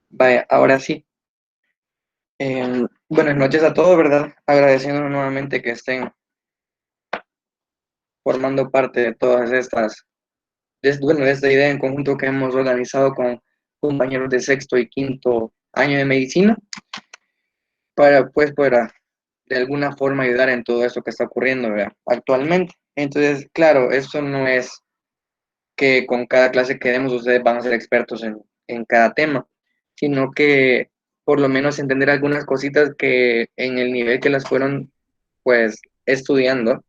Vaya, ahora sí. Buenas noches a todos, ¿verdad? Agradeciendo nuevamente que estén formando parte de todas estas, bueno, de esta idea en conjunto que hemos organizado con compañeros de sexto y quinto año de medicina para, pues, para de alguna forma ayudar en todo esto que está ocurriendo, ¿verdad? Actualmente. Entonces, claro, esto no es que con cada clase que demos ustedes van a ser expertos en cada tema, sino que por lo menos entender algunas cositas que en el nivel que las fueron pues estudiando,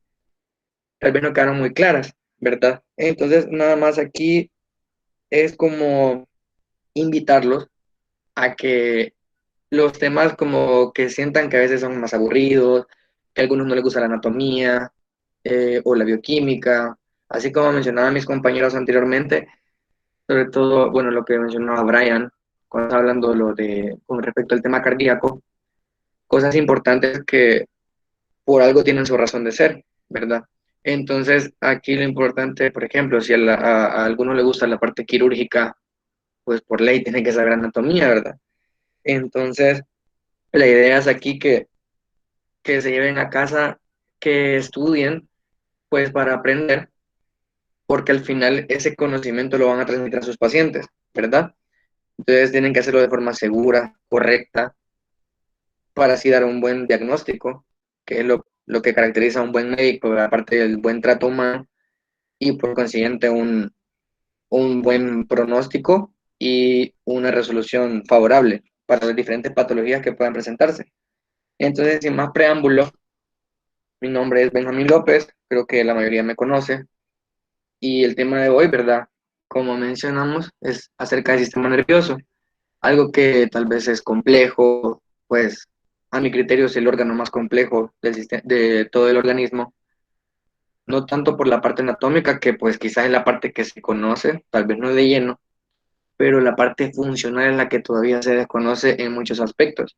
tal vez no quedaron muy claras, ¿verdad? Entonces, nada más aquí es como invitarlos a que los temas como que sientan que a veces son más aburridos, que a algunos no les gusta la anatomía o la bioquímica, así como mencionaban mis compañeros anteriormente, sobre todo, bueno, lo que mencionaba Brian, cuando estaba hablando con respecto al tema cardíaco, cosas importantes que por algo tienen su razón de ser, ¿verdad? Entonces, aquí lo importante, por ejemplo, si a alguno le gusta la parte quirúrgica, pues por ley tiene que saber anatomía, ¿verdad? Entonces, la idea es aquí que se lleven a casa, que estudien, pues para aprender, porque al final ese conocimiento lo van a transmitir a sus pacientes, ¿verdad? Entonces tienen que hacerlo de forma segura, correcta, para así dar un buen diagnóstico, que es lo que caracteriza a un buen médico, aparte del buen trato humano y por consiguiente un buen pronóstico y una resolución favorable para las diferentes patologías que puedan presentarse. Entonces, sin más preámbulo, mi nombre es Benjamín López, creo que la mayoría me conoce, y el tema de hoy, ¿verdad? Como mencionamos, es acerca del sistema nervioso, algo que tal vez es complejo, pues a mi criterio es el órgano más complejo de todo el organismo, no tanto por la parte anatómica, que pues quizás es la parte que se conoce, tal vez no de lleno, pero la parte funcional es la que todavía se desconoce en muchos aspectos.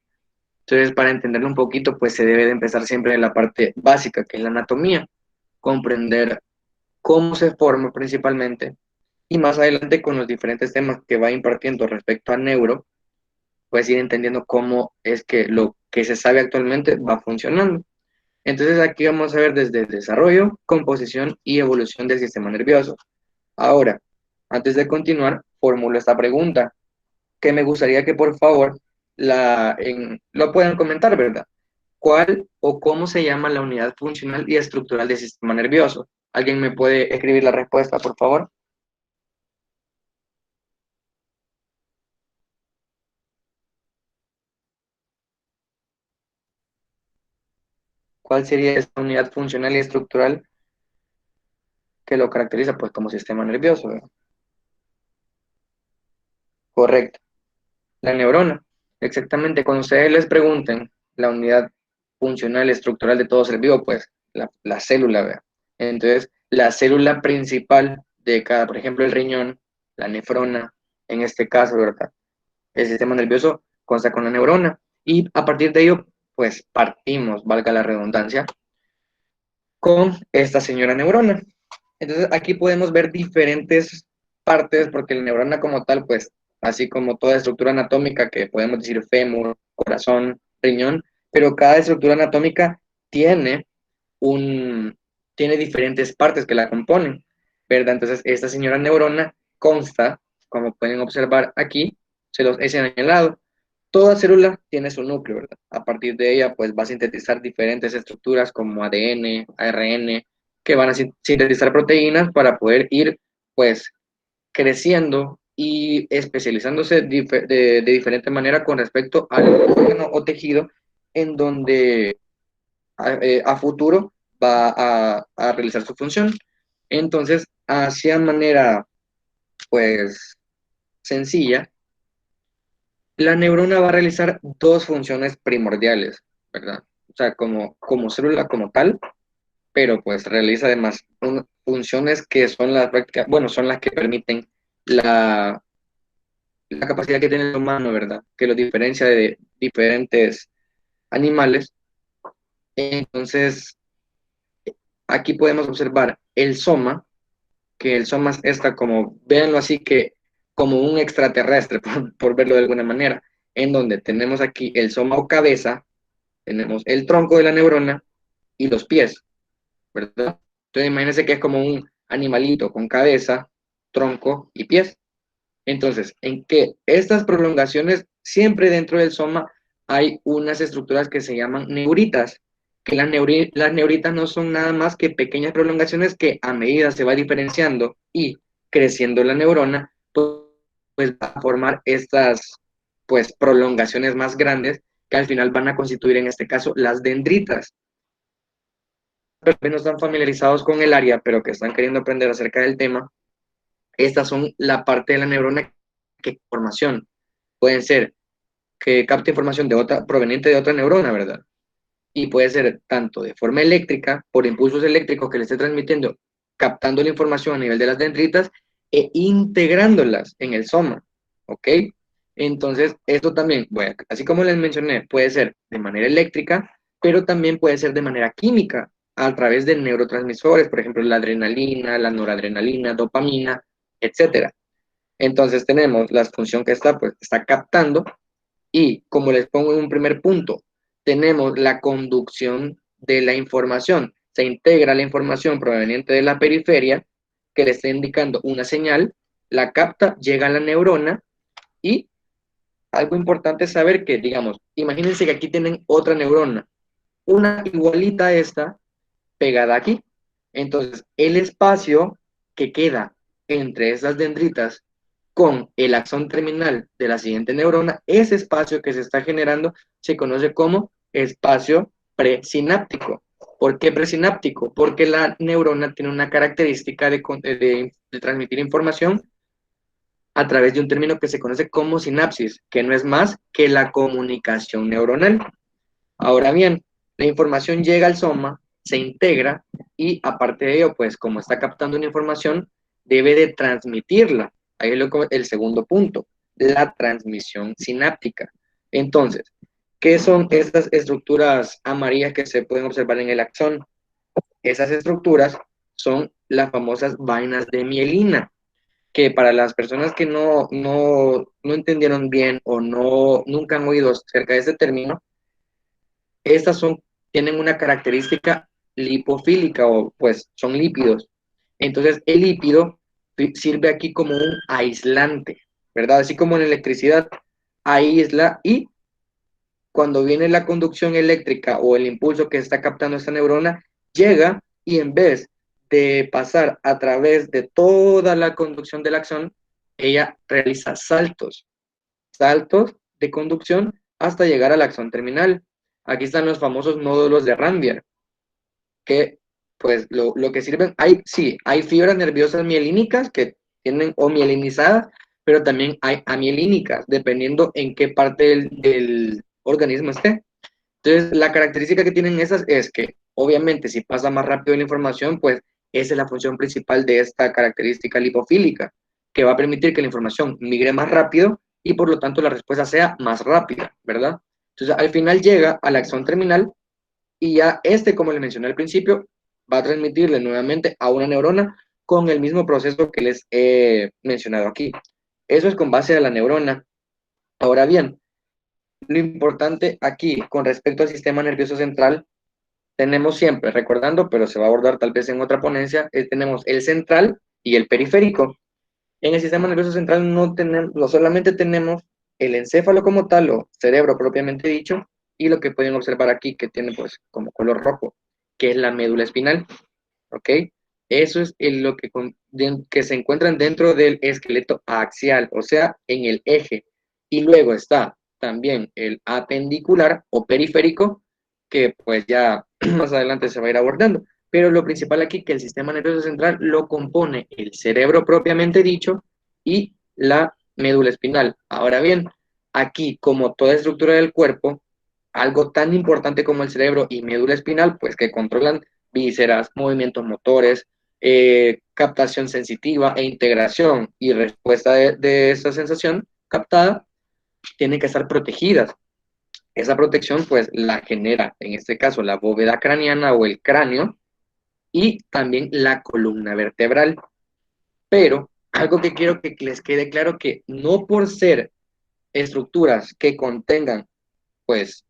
Entonces, para entenderlo un poquito, pues se debe de empezar siempre en la parte básica, que es la anatomía, comprender cómo se forma principalmente, y más adelante con los diferentes temas que va impartiendo respecto a neuro, pues ir entendiendo cómo es que lo que se sabe actualmente va funcionando. Entonces aquí vamos a ver desde el desarrollo, composición y evolución del sistema nervioso. Ahora, antes de continuar, formulo esta pregunta, que me gustaría que por favor lo puedan comentar, ¿verdad? ¿Cuál o cómo se llama la unidad funcional y estructural del sistema nervioso? ¿Alguien me puede escribir la respuesta, por favor? ¿Cuál sería esta unidad funcional y estructural que lo caracteriza, pues, como sistema nervioso, ¿verdad? Correcto. La neurona. Exactamente. Cuando ustedes les pregunten la unidad funcional y estructural de todo ser vivo, pues, la célula, ¿verdad? Entonces, la célula principal de cada, por ejemplo, el riñón, la nefrona, en este caso, ¿verdad? El sistema nervioso consta con la neurona. Y a partir de ello, pues, partimos, valga la redundancia, con esta señora neurona. Entonces aquí podemos ver diferentes partes, porque la neurona como tal, pues, así como toda estructura anatómica, que podemos decir fémur, corazón, riñón, pero cada estructura anatómica tiene un, tiene diferentes partes que la componen, ¿verdad? Entonces esta señora neurona consta, como pueden observar aquí, se los he señalado, toda célula tiene su núcleo, ¿verdad? A partir de ella, pues va a sintetizar diferentes estructuras como ADN, ARN, que van a sintetizar proteínas para poder ir, pues, creciendo y especializándose de diferente manera con respecto al órgano o tejido en donde a futuro va a realizar su función. Entonces, hacia manera, pues, sencilla, la neurona va a realizar dos funciones primordiales, ¿verdad? O sea, como célula como tal, pero pues realiza además funciones que son las prácticas, bueno, son las que permiten la, la capacidad que tiene el humano, ¿verdad? Que lo diferencia de diferentes animales. Entonces, aquí podemos observar el soma, que el soma está como, véanlo así, que como un extraterrestre, por verlo de alguna manera, en donde tenemos aquí el soma o cabeza, tenemos el tronco de la neurona y los pies, ¿verdad? Entonces imagínense que es como un animalito con cabeza, tronco y pies. Entonces, en que estas prolongaciones, siempre dentro del soma hay unas estructuras que se llaman neuritas, que las neuritas no son nada más que pequeñas prolongaciones que a medida se va diferenciando y creciendo la neurona, pues va a formar estas pues prolongaciones más grandes que al final van a constituir en este caso las dendritas. Pero que no están familiarizados con el área, pero que están queriendo aprender acerca del tema, estas son la parte de la neurona que información. Pueden ser que capte información de otra, proveniente de otra neurona, ¿verdad? Y puede ser tanto de forma eléctrica, por impulsos eléctricos que le esté transmitiendo, captando la información a nivel de las dendritas e integrándolas en el soma, ¿ok? Entonces, esto también, bueno, así como les mencioné, puede ser de manera eléctrica, pero también puede ser de manera química, a través de neurotransmisores, por ejemplo, la adrenalina, la noradrenalina, dopamina, etcétera. Entonces tenemos la función que está, pues, está captando y como les pongo en un primer punto, tenemos la conducción de la información. Se integra la información proveniente de la periferia que le está indicando una señal, la capta, llega a la neurona y algo importante es saber que, digamos, imagínense que aquí tienen otra neurona, una igualita a esta, pegada aquí. Entonces, el espacio que queda entre esas dendritas con el axón terminal de la siguiente neurona, ese espacio que se está generando se conoce como espacio presináptico. ¿Por qué presináptico? Porque la neurona tiene una característica de transmitir información a través de un término que se conoce como sinapsis, que no es más que la comunicación neuronal. Ahora bien, la información llega al soma, se integra y aparte de ello, pues como está captando una información, debe de transmitirla. Ahí es el segundo punto, la transmisión sináptica. Entonces, ¿qué son estas estructuras amarillas que se pueden observar en el axón? Esas estructuras son las famosas vainas de mielina, que para las personas que no entendieron bien o nunca han oído acerca de este término, estas tienen una característica lipofílica o pues son lípidos. Entonces el lípido sirve aquí como un aislante, ¿verdad? Así como en electricidad aísla y cuando viene la conducción eléctrica o el impulso que está captando esta neurona, llega y en vez de pasar a través de toda la conducción del axón, ella realiza saltos de conducción hasta llegar al axón terminal. Aquí están los famosos nódulos de Ranvier, que pues lo que sirven, sí, hay fibras nerviosas mielínicas que tienen o mielinizadas, pero también hay amielínicas, dependiendo en qué parte del organismo esté. Entonces, la característica que tienen esas es que, obviamente, si pasa más rápido la información, pues esa es la función principal de esta característica lipofílica, que va a permitir que la información migre más rápido y por lo tanto la respuesta sea más rápida, ¿verdad? Entonces, al final llega al axón terminal y ya como le mencioné al principio, va a transmitirle nuevamente a una neurona con el mismo proceso que les he mencionado aquí. Eso es con base a la neurona. Ahora bien, lo importante aquí con respecto al sistema nervioso central, tenemos siempre, recordando, pero se va a abordar tal vez en otra ponencia, tenemos el central y el periférico. En el sistema nervioso central no solamente tenemos el encéfalo como tal, o cerebro propiamente dicho, y lo que pueden observar aquí, que tiene pues como color rojo, que es la médula espinal, ¿ok? Eso es que se encuentran dentro del esqueleto axial, o sea, en el eje. Y luego está también el apendicular o periférico, que pues ya más adelante se va a ir abordando. Pero lo principal aquí que el sistema nervioso central lo compone el cerebro propiamente dicho y la médula espinal. Ahora bien, aquí como toda estructura del cuerpo, algo tan importante como el cerebro y médula espinal, pues que controlan vísceras, movimientos motores, captación sensitiva e integración y respuesta de esa sensación captada, tienen que estar protegidas. Esa protección pues la genera, en este caso, la bóveda craneana o el cráneo y también la columna vertebral. Pero algo que quiero que les quede claro, que no por ser estructuras que contengan, pues,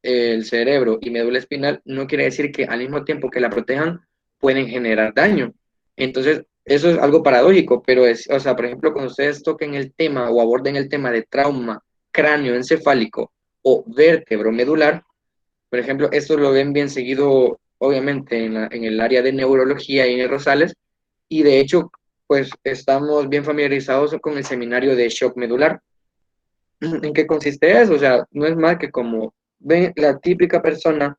el cerebro y médula espinal, no quiere decir que al mismo tiempo que la protejan, pueden generar daño. Entonces, eso es algo paradójico, pero es, o sea, por ejemplo, cuando ustedes toquen el tema o aborden el tema de trauma cráneo-encefálico o vértebro medular, por ejemplo, esto lo ven bien seguido, obviamente, en el área de neurología y en Rosales, y de hecho, pues estamos bien familiarizados con el seminario de shock medular. ¿En qué consiste eso? O sea, no es más que como ven la típica persona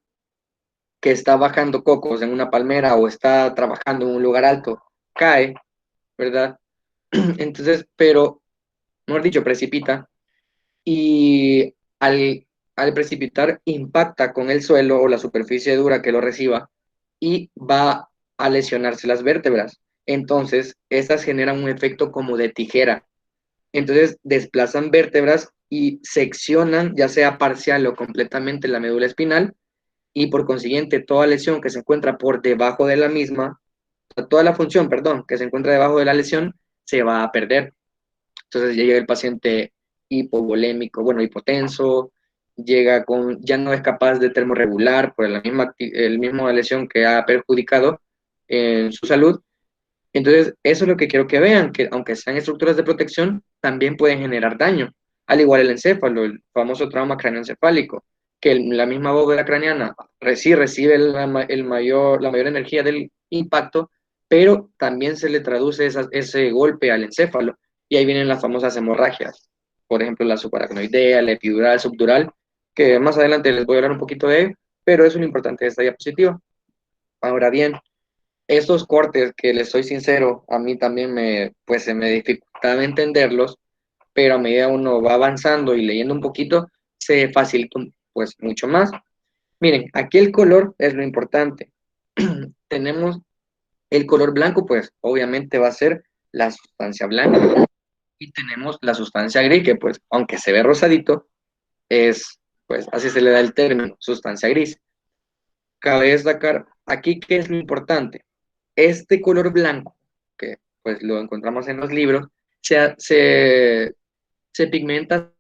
que está bajando cocos en una palmera o está trabajando en un lugar alto, cae, ¿verdad? Entonces, pero, mejor dicho, precipita y al precipitar impacta con el suelo o la superficie dura que lo reciba y va a lesionarse las vértebras. Entonces, estas generan un efecto como de tijera. Entonces, desplazan vértebras y seccionan, ya sea parcial o completamente, la médula espinal, y por consiguiente toda lesión que se encuentra por debajo de la misma, toda la función, perdón, que se encuentra debajo de la lesión, se va a perder. Entonces ya llega el paciente hipovolémico, bueno, hipotenso, llega con, ya no es capaz de termorregular por la misma, el mismo lesión que ha perjudicado en su salud. Entonces, eso es lo que quiero que vean, que aunque sean estructuras de protección, también pueden generar daño. Al igual el encéfalo, el famoso trauma cráneoencefálico, que la misma bóveda craneana sí recibe la mayor energía del impacto, pero también se le traduce ese golpe al encéfalo, y ahí vienen las famosas hemorragias, por ejemplo, la subaracnoidea, la epidural, subdural, que más adelante les voy a hablar un poquito de ello, pero eso es lo importante de esta diapositiva. Ahora bien, estos cortes, que les soy sincero, a mí también pues se me dificultaba entenderlos, pero a medida uno va avanzando y leyendo un poquito, se facilita pues mucho más. Miren, aquí el color es lo importante. Tenemos el color blanco, pues obviamente va a ser la sustancia blanca, y tenemos la sustancia gris, que pues aunque se ve rosadito, es, pues así se le da el término, sustancia gris. Cabe destacar aquí qué es lo importante. Este color blanco, que pues lo encontramos en los libros, se pigmenta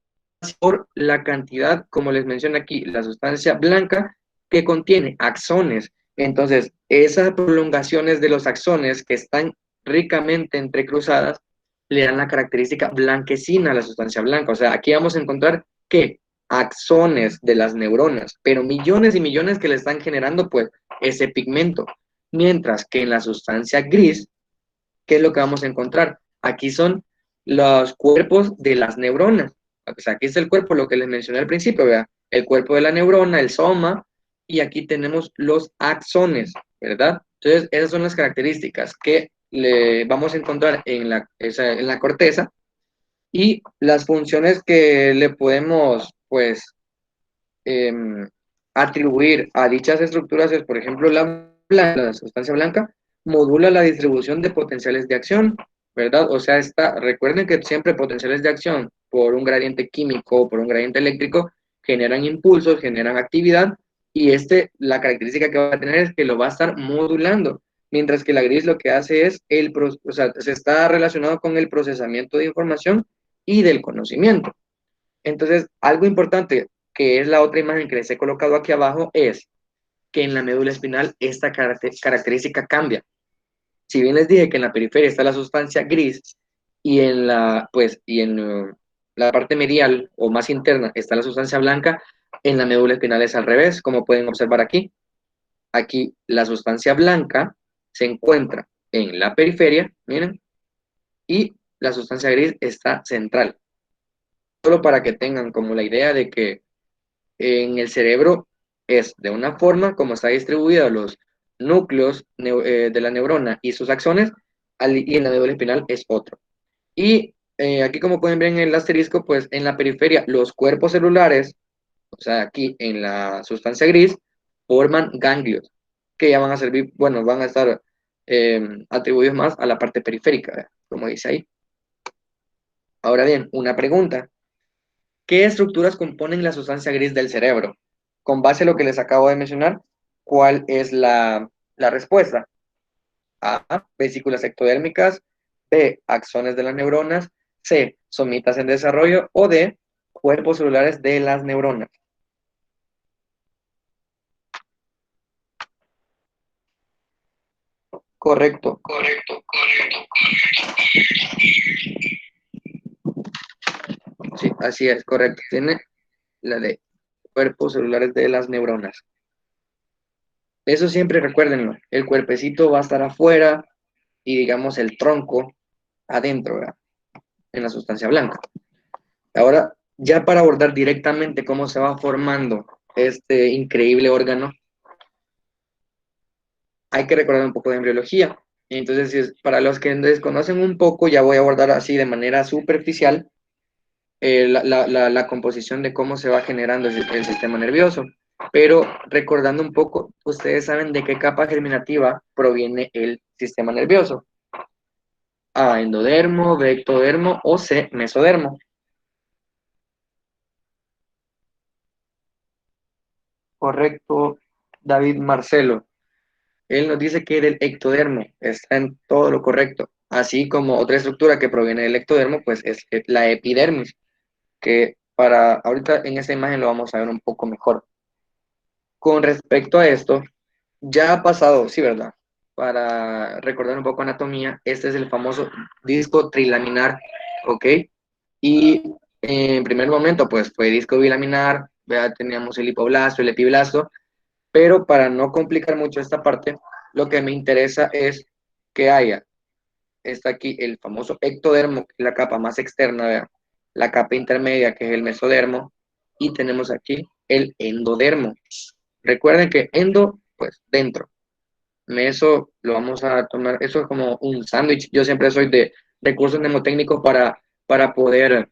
por la cantidad, como les menciono aquí, la sustancia blanca que contiene axones. Entonces, esas prolongaciones de los axones que están ricamente entrecruzadas le dan la característica blanquecina a la sustancia blanca. O sea, aquí vamos a encontrar que axones de las neuronas, pero millones y millones que le están generando pues ese pigmento. Mientras que en la sustancia gris, ¿qué es lo que vamos a encontrar? Aquí son los cuerpos de las neuronas. O sea, aquí está el cuerpo, lo que les mencioné al principio, ¿verdad? El cuerpo de la neurona, el soma, y aquí tenemos los axones, ¿verdad? Entonces, esas son las características que le vamos a encontrar en la corteza, y las funciones que le podemos, pues, eh, atribuir a dichas estructuras es, por ejemplo, la sustancia blanca modula la distribución de potenciales de acción, ¿verdad? O sea, recuerden que siempre potenciales de acción por un gradiente químico o por un gradiente eléctrico generan impulsos, generan actividad, y la característica que va a tener es que lo va a estar modulando, mientras que la gris lo que hace es, o sea, se está relacionado con el procesamiento de información y del conocimiento. Entonces, algo importante, que es la otra imagen que les he colocado aquí abajo, es que en la médula espinal esta característica cambia. Si bien les dije que en la periferia está la sustancia gris, y en la parte medial o más interna está la sustancia blanca, en la médula espinal es al revés, como pueden observar aquí. Aquí la sustancia blanca se encuentra en la periferia, miren, y la sustancia gris está central. Solo para que tengan como la idea de que en el cerebro es de una forma como está distribuido los núcleos de la neurona y sus axones, y en la médula espinal es otro. Y aquí, como pueden ver en el asterisco, pues en la periferia los cuerpos celulares, o sea, aquí en la sustancia gris, forman ganglios, que ya van a servir, bueno, van a estar atribuidos más a la parte periférica, ¿verdad? Como dice ahí. Ahora bien, una pregunta. ¿Qué estructuras componen la sustancia gris del cerebro? Con base a lo que les acabo de mencionar, ¿cuál es la respuesta? A, vesículas ectodérmicas; B, axones de las neuronas, C, somitas en desarrollo, o D, cuerpos celulares de las neuronas. Correcto. Sí, así es, correcto. Tiene la de cuerpos celulares de las neuronas. Eso siempre recuérdenlo. El cuerpecito va a estar afuera y digamos el tronco adentro, ¿verdad? En la sustancia blanca. Ahora, ya para abordar directamente cómo se va formando este increíble órgano, hay que recordar un poco de embriología. Entonces, para los que desconocen un poco, ya voy a abordar así de manera superficial la composición de cómo se va generando el sistema nervioso. Pero recordando un poco, ustedes saben de qué capa germinativa proviene el sistema nervioso. A, endodermo, B, ectodermo o C, mesodermo. Correcto, David Marcelo. Él nos dice que del ectodermo está en todo lo correcto. Así como otra estructura que proviene del ectodermo, pues es la epidermis, que para ahorita en esta imagen lo vamos a ver un poco mejor. Con respecto a esto, ya ha pasado, sí, ¿verdad? Para recordar un poco anatomía, este es el famoso disco trilaminar, ¿ok? Y en primer momento, pues fue disco bilaminar, ¿verdad? Teníamos el hipoblasto, el epiblasto, pero para no complicar mucho esta parte, lo que me interesa es que haya, está aquí el famoso ectodermo, que es la capa más externa, ¿verdad? La capa intermedia, que es el mesodermo, y tenemos aquí el endodermo. Recuerden que endo, pues dentro. Meso lo vamos a tomar, eso es como un sándwich. Yo siempre soy de recursos mnemotécnicos para poder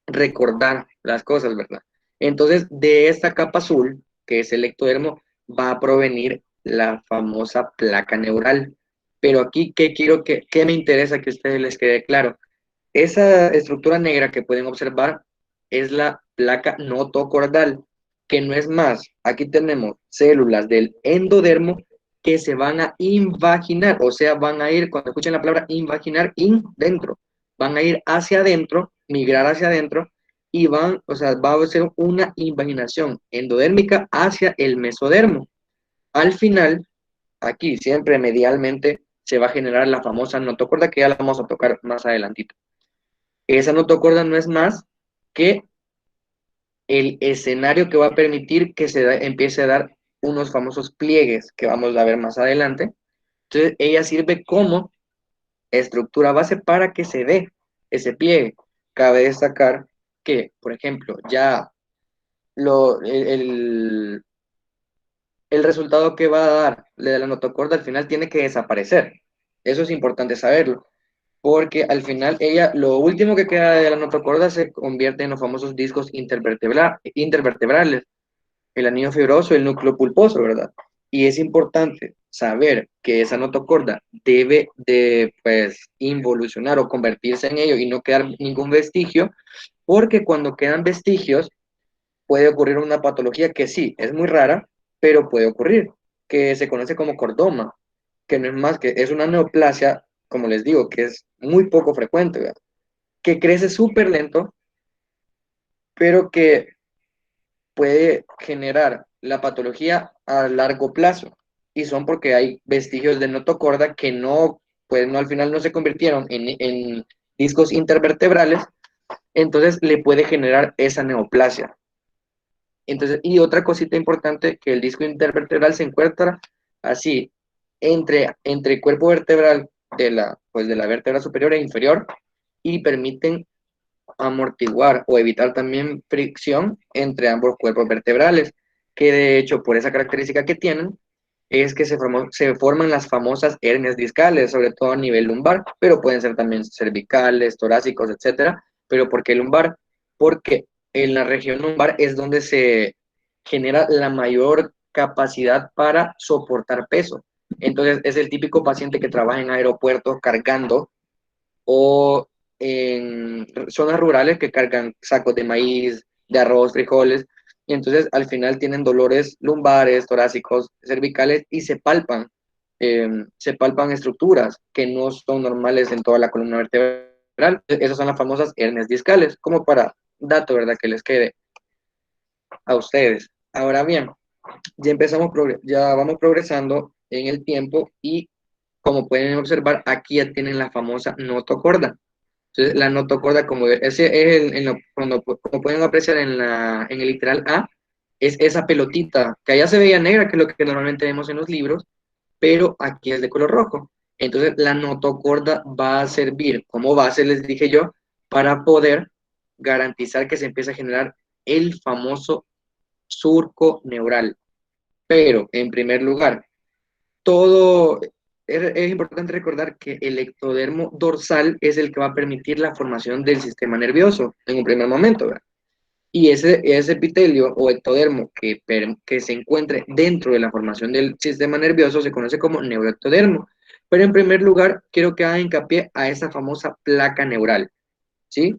recordar las cosas, ¿verdad? Entonces, de esta capa azul, que es el ectodermo, va a provenir la famosa placa neural. Pero aquí, ¿qué me interesa que a ustedes les quede claro? Esa estructura negra que pueden observar es la placa notocordal, que no es más. Aquí tenemos células del endodermo que se van a invaginar, o sea, van a ir, cuando escuchen la palabra invaginar, dentro, van a ir hacia adentro, migrar hacia adentro, y van, o sea, va a ser una invaginación endodérmica hacia el mesodermo. Al final, aquí siempre medialmente se va a generar la famosa notocorda, que ya la vamos a tocar más adelantito. Esa notocorda no es más que el escenario que va a permitir que empiece a dar unos famosos pliegues que vamos a ver más adelante. Entonces, ella sirve como estructura base para que se dé ese pliegue. Cabe destacar que, por ejemplo, ya lo, el resultado que va a dar de la notocorda al final tiene que desaparecer. Eso es importante saberlo, porque al final ella, lo último que queda de la notocorda se convierte en los famosos discos intervertebrales, el anillo fibroso y el núcleo pulposo, ¿verdad? Y es importante saber que esa notocorda debe de, pues, involucionar o convertirse en ello y no quedar ningún vestigio, porque cuando quedan vestigios puede ocurrir una patología que sí, es muy rara, pero puede ocurrir, que se conoce como cordoma, que no es más que es una neoplasia, como les digo, que es muy poco frecuente, ¿verdad? Que crece súper lento, pero que puede generar la patología a largo plazo. Y son porque hay vestigios de notocorda que no, pues no, al final no se convirtieron en discos intervertebrales, entonces le puede generar esa neoplasia. Entonces, y otra cosita importante, que el disco intervertebral se encuentra así, entre el cuerpo vertebral pues de la vértebra superior e inferior, y permiten amortiguar o evitar también fricción entre ambos cuerpos vertebrales, que de hecho por esa característica que tienen es que se forman las famosas hernias discales, sobre todo a nivel lumbar, pero pueden ser también cervicales, torácicos, etcétera. Pero ¿por qué lumbar? Porque en la región lumbar es donde se genera la mayor capacidad para soportar peso. Entonces es el típico paciente que trabaja en aeropuertos cargando o en zonas rurales que cargan sacos de maíz, de arroz, frijoles, y entonces al final tienen dolores lumbares, torácicos, cervicales y se palpan. se palpan estructuras que no son normales en toda la columna vertebral. Esas son las famosas hernias discales, como para dato, ¿verdad? Que les quede a ustedes. Ahora bien, ya vamos progresando en el tiempo y como pueden observar, aquí ya tienen la famosa notocorda. Entonces, la notocorda, como ese es como pueden apreciar en el literal A, es esa pelotita, que allá se veía negra, que es lo que normalmente vemos en los libros, pero aquí es de color rojo. Entonces, la notocorda va a servir como base, les dije yo, para poder garantizar que se empiece a generar el famoso surco neural. Pero, en primer lugar, todo es importante recordar que el ectodermo dorsal es el que va a permitir la formación del sistema nervioso en un primer momento, ¿verdad? Y ese epitelio o ectodermo que se encuentre dentro de la formación del sistema nervioso se conoce como neuroectodermo. Pero en primer lugar, quiero que haga hincapié a esa famosa placa neural, ¿sí?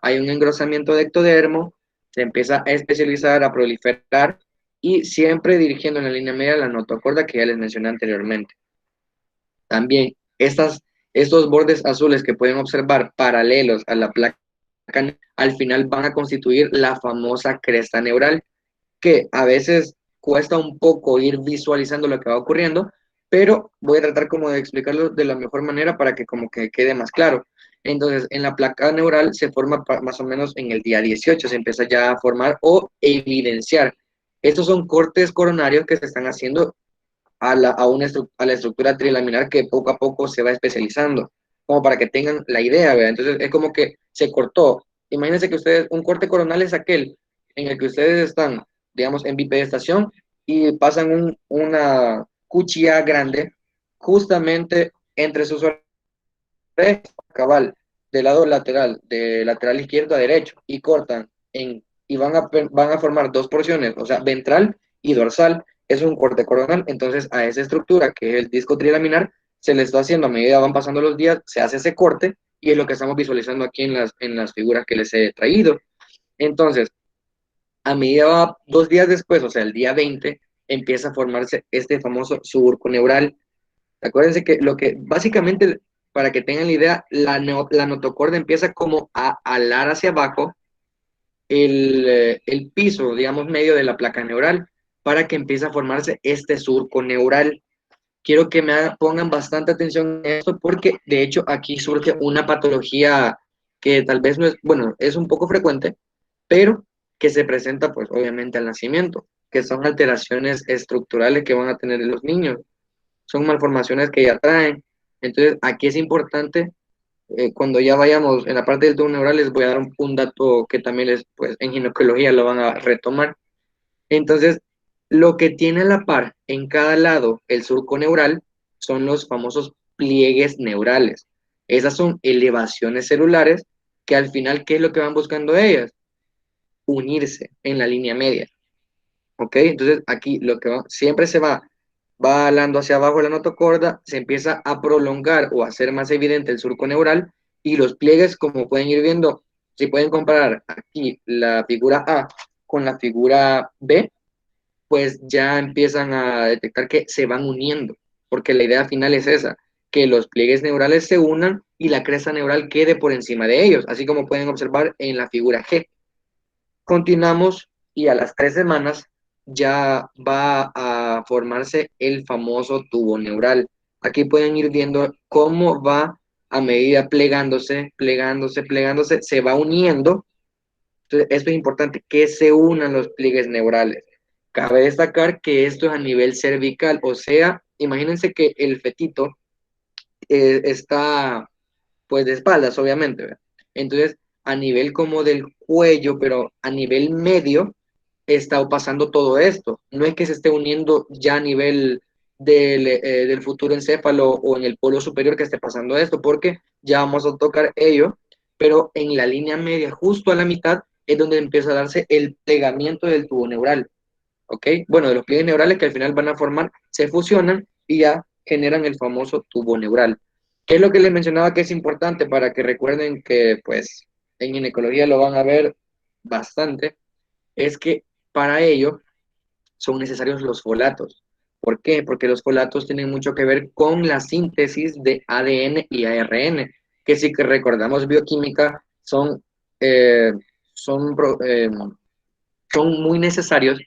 Hay un engrosamiento de ectodermo, se empieza a especializar, a proliferar y siempre dirigiendo en la línea media la notocorda que ya les mencioné anteriormente. También estos bordes azules que pueden observar paralelos a la placa, al final van a constituir la famosa cresta neural, que a veces cuesta un poco ir visualizando lo que va ocurriendo, pero voy a tratar como de explicarlo de la mejor manera para que como que quede más claro. Entonces, en la placa neural se forma más o menos en el día 18, se empieza ya a formar o evidenciar. Estos son cortes coronarios que se están haciendo a la estructura trilaminar que poco a poco se va especializando, como para que tengan la idea, ¿verdad? Entonces es como que se cortó. Imagínense que ustedes, un corte coronal es aquel en el que ustedes están, digamos, en bipedestación y pasan una cuchilla grande justamente entre sus orejas, cabal, del lado lateral, de lateral izquierdo a derecho, y cortan y van a formar dos porciones, o sea, ventral y dorsal, es un corte coronal. Entonces a esa estructura, que es el disco trilaminar, se le está haciendo a medida van pasando los días, se hace ese corte, y es lo que estamos visualizando aquí en las figuras que les he traído. Entonces, a medida va 2 días después, o sea, el día 20 empieza a formarse este famoso surco neural. Acuérdense que básicamente, para que tengan la idea, la notocorda empieza como a alar hacia abajo el piso, digamos, medio de la placa neural, para que empiece a formarse este surco neural. Quiero que pongan bastante atención en esto, porque de hecho aquí surge una patología que tal vez no es, bueno, es un poco frecuente, pero que se presenta pues obviamente al nacimiento, que son alteraciones estructurales que van a tener los niños, son malformaciones que ya traen. Entonces, aquí es importante, cuando ya vayamos en la parte del tubo neural, les voy a dar un dato que también pues, en ginecología lo van a retomar. Entonces, lo que tiene a la par en cada lado el surco neural son los famosos pliegues neurales. Esas son elevaciones celulares que al final, ¿qué es lo que van buscando ellas? Unirse en la línea media. ¿Ok? Entonces, aquí lo que siempre va alando hacia abajo la notocorda, se empieza a prolongar o a hacer más evidente el surco neural, y los pliegues, como pueden ir viendo, si pueden comparar aquí la figura A con la figura B, pues ya empiezan a detectar que se van uniendo, porque la idea final es esa, que los pliegues neurales se unan y la cresta neural quede por encima de ellos, así como pueden observar en la figura G. Continuamos y a las 3 semanas ya va a formarse el famoso tubo neural. Aquí pueden ir viendo cómo va a medida plegándose, plegándose, plegándose, se va uniendo. Entonces, esto es importante, que se unan los pliegues neurales. Cabe destacar que esto es a nivel cervical, o sea, imagínense que el fetito está pues de espaldas, obviamente, ¿verdad? Entonces, a nivel como del cuello, pero a nivel medio, está pasando todo esto. No es que se esté uniendo ya a nivel del futuro encéfalo o en el polo superior que esté pasando esto, porque ya vamos a tocar ello, pero en la línea media, justo a la mitad, es donde empieza a darse el plegamiento del tubo neural, ¿ok? Bueno, de los pliegues neurales que al final van a formar, se fusionan y ya generan el famoso tubo neural. ¿Qué es lo que les mencionaba que es importante para que recuerden que, pues, en ginecología lo van a ver bastante? Es que para ello son necesarios los folatos. ¿Por qué? Porque los folatos tienen mucho que ver con la síntesis de ADN y ARN, que si que recordamos bioquímica eh, son, pro- eh, son muy necesarios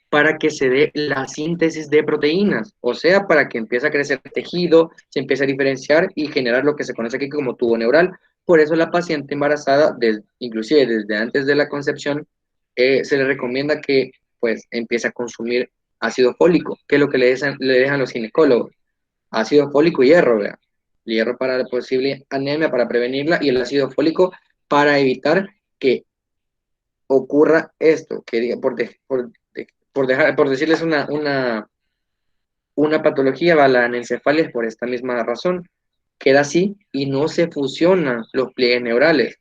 para que se dé la síntesis de proteínas, o sea, para que empiece a crecer el tejido, se empiece a diferenciar y generar lo que se conoce aquí como tubo neural. Por eso la paciente embarazada, inclusive desde antes de la concepción, se le recomienda que pues empiece a consumir ácido fólico, que es lo que le dejan los ginecólogos, ácido fólico y hierro, ¿verdad? Hierro para la posible anemia, para prevenirla, y el ácido fólico para evitar que ocurra esto, que por decirles una patología, va la anencefalia es por esta misma razón, queda así y no se fusionan los pliegues neurales.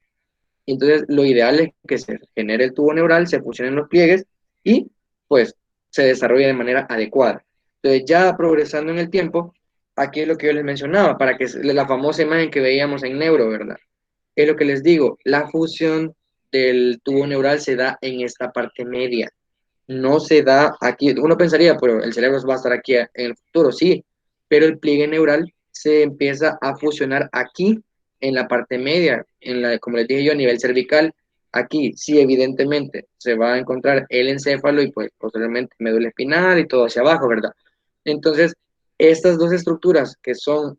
Entonces, lo ideal es que se genere el tubo neural, se fusionen los pliegues y pues se desarrolle de manera adecuada. Entonces, ya progresando en el tiempo, aquí es lo que yo les mencionaba, para que la famosa imagen que veíamos en neuro, ¿verdad? Es lo que les digo, la fusión del tubo neural se da en esta parte media, no se da aquí. Uno pensaría, pero el cerebro va a estar aquí en el futuro, sí, pero el pliegue neural se empieza a fusionar aquí en la parte media, como les dije yo, a nivel cervical. Aquí sí, evidentemente, se va a encontrar el encéfalo y pues posteriormente médula espinal y todo hacia abajo, ¿verdad? Entonces, estas dos estructuras que son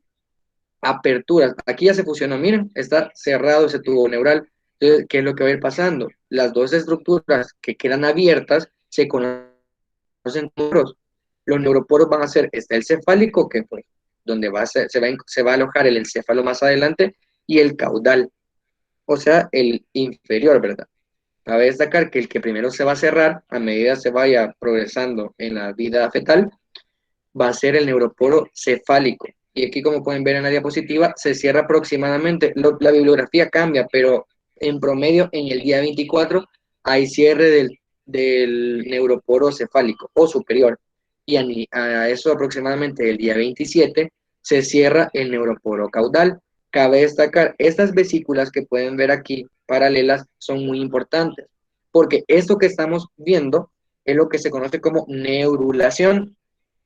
aperturas. Aquí ya se fusionó, miren, está cerrado ese tubo neural. Entonces, ¿qué es lo que va a ir pasando? Las dos estructuras que quedan abiertas se conocen como poros. Los neuroporos van a ser, está el cefálico, que pues, donde se va a alojar el encéfalo más adelante, y el caudal, o sea, el inferior, ¿verdad? Cabe destacar que el que primero se va a cerrar, a medida se vaya progresando en la vida fetal, va a ser el neuroporo cefálico. Y aquí, como pueden ver en la diapositiva, se cierra aproximadamente, la bibliografía cambia, pero en promedio en el día 24 hay cierre del neuroporo cefálico o superior. Y a eso aproximadamente el día 27 se cierra el neuroporo caudal. Cabe destacar, estas vesículas que pueden ver aquí, paralelas, son muy importantes, porque esto que estamos viendo es lo que se conoce como neurulación.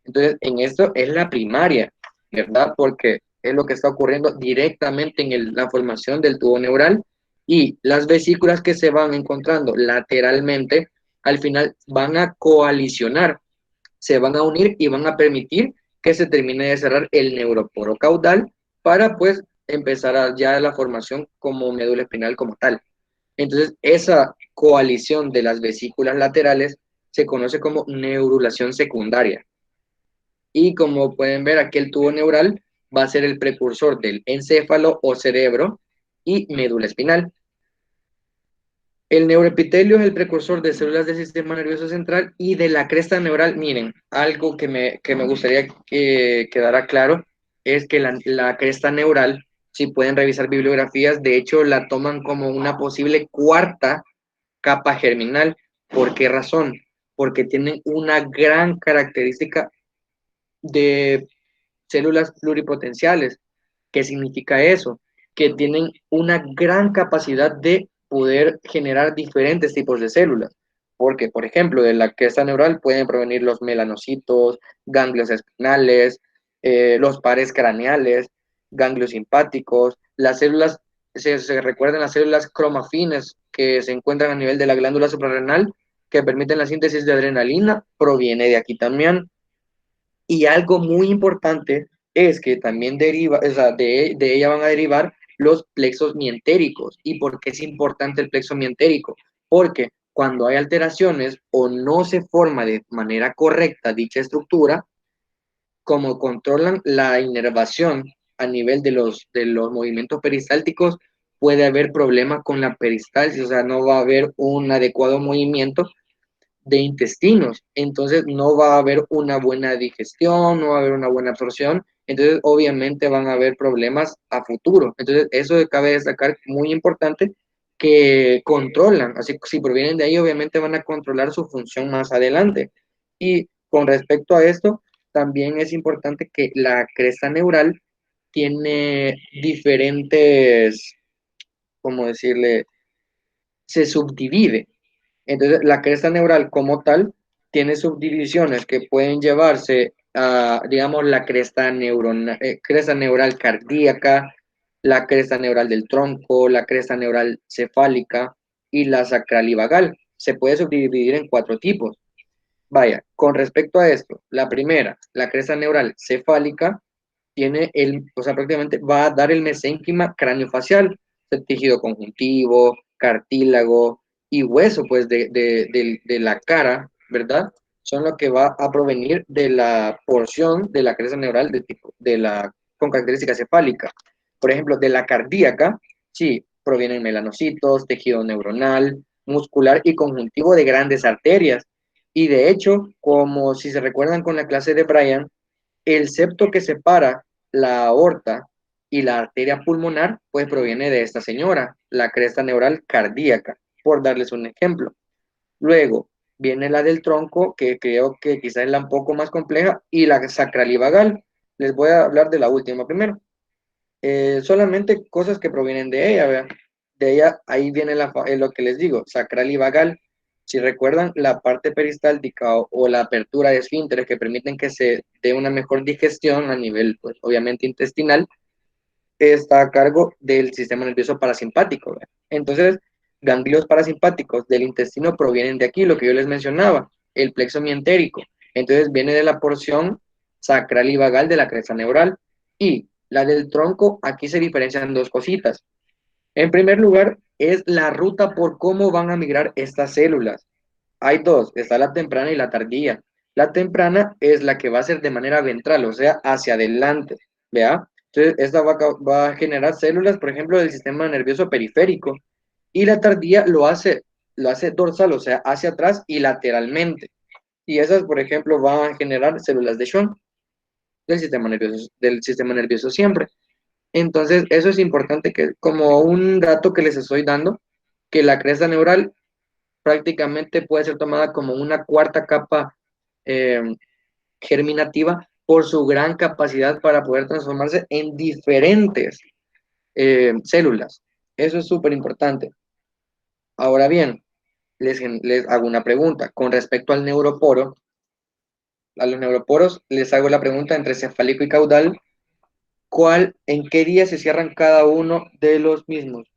Entonces, en esto es la primaria, ¿verdad? Porque es lo que está ocurriendo directamente en la formación del tubo neural, y las vesículas que se van encontrando lateralmente, al final van a coalicionar, se van a unir y van a permitir que se termine de cerrar el neuroporo caudal para pues empezar ya la formación como médula espinal como tal. Entonces, esa coalición de las vesículas laterales se conoce como neurulación secundaria. Y como pueden ver, aquí el tubo neural va a ser el precursor del encéfalo o cerebro y médula espinal. El neuroepitelio es el precursor de células del sistema nervioso central y de la cresta neural. Miren, algo que me gustaría que quedara claro es que la cresta neural, si pueden revisar bibliografías, de hecho la toman como una posible cuarta capa germinal. ¿Por qué razón? Porque tienen una gran característica de células pluripotenciales. ¿Qué significa eso? Que tienen una gran capacidad de poder generar diferentes tipos de células. Porque, por ejemplo, de la cresta neural pueden provenir los melanocitos, ganglios espinales, los pares craneales, ganglios simpáticos, las células, se recuerdan las células cromafines que se encuentran a nivel de la glándula suprarrenal, que permiten la síntesis de adrenalina, proviene de aquí también. Y algo muy importante es que también deriva, o sea, de ella van a derivar los plexos mientéricos. ¿Y por qué es importante el plexo mientérico? Porque cuando hay alteraciones o no se forma de manera correcta dicha estructura, como controlan la inervación a nivel de los movimientos peristálticos, puede haber problemas con la peristalsis, o sea, no va a haber un adecuado movimiento de intestinos, entonces no va a haber una buena digestión, no va a haber una buena absorción, entonces obviamente van a haber problemas a futuro. Entonces eso cabe destacar, muy importante, que controlan, así que si provienen de ahí obviamente van a controlar su función más adelante. Y con respecto a esto, también es importante que la cresta neural tiene diferentes, ¿cómo decirle? Se subdivide. Entonces, la cresta neural como tal tiene subdivisiones que pueden llevarse digamos, la cresta neural cardíaca, la cresta neural del tronco, la cresta neural cefálica y la sacral y vagal. Se puede subdividir en 4 tipos. Vaya, con respecto a esto, la primera, la cresta neural cefálica, o sea, prácticamente va a dar el mesénquima craneofacial, el tejido conjuntivo, cartílago y hueso, pues, de la cara, ¿verdad? Son lo que va a provenir de la porción de la cresta neural con característica cefálica. Por ejemplo, de la cardíaca, sí, provienen melanocitos, tejido neuronal, muscular y conjuntivo de grandes arterias. Y de hecho, como si se recuerdan con la clase de Brian, el septo que separa la aorta y la arteria pulmonar, pues proviene de esta señora, la cresta neural cardíaca, por darles un ejemplo. Luego viene la del tronco, que creo que quizás es la un poco más compleja, y la sacral y vagal. Les voy a hablar de la última primero. Solamente cosas que provienen de ella, ¿verdad? De ella, ahí viene lo que les digo, sacral y vagal. Si recuerdan, la parte peristáltica o la apertura de esfínteres que permiten que se dé una mejor digestión a nivel, pues, obviamente intestinal, está a cargo del sistema nervioso parasimpático, ¿verdad? Entonces, ganglios parasimpáticos del intestino provienen de aquí, lo que yo les mencionaba, el plexo mientérico. Entonces, viene de la porción sacral y vagal de la cresta neural. Y la del tronco, aquí se diferencian 2 cositas. En primer lugar, es la ruta por cómo van a migrar estas células. Hay dos, está la temprana y la tardía. La temprana es la que va a ser de manera ventral, o sea, hacia adelante, ¿vea? Entonces, esta va a generar células, por ejemplo, del sistema nervioso periférico, y la tardía lo hace dorsal, o sea, hacia atrás y lateralmente. Y esas, por ejemplo, van a generar células de Schwann del sistema nervioso siempre. Entonces, eso es importante que, como un dato que les estoy dando, que la cresta neural prácticamente puede ser tomada como una cuarta capa eh, germinativa por su gran capacidad para poder transformarse en diferentes células. Eso es súper importante. Ahora bien, les hago una pregunta. Con respecto al neuroporo, a los neuroporos les hago la pregunta entre cefálico y caudal, ¿en qué día se cierran cada uno de los mismos?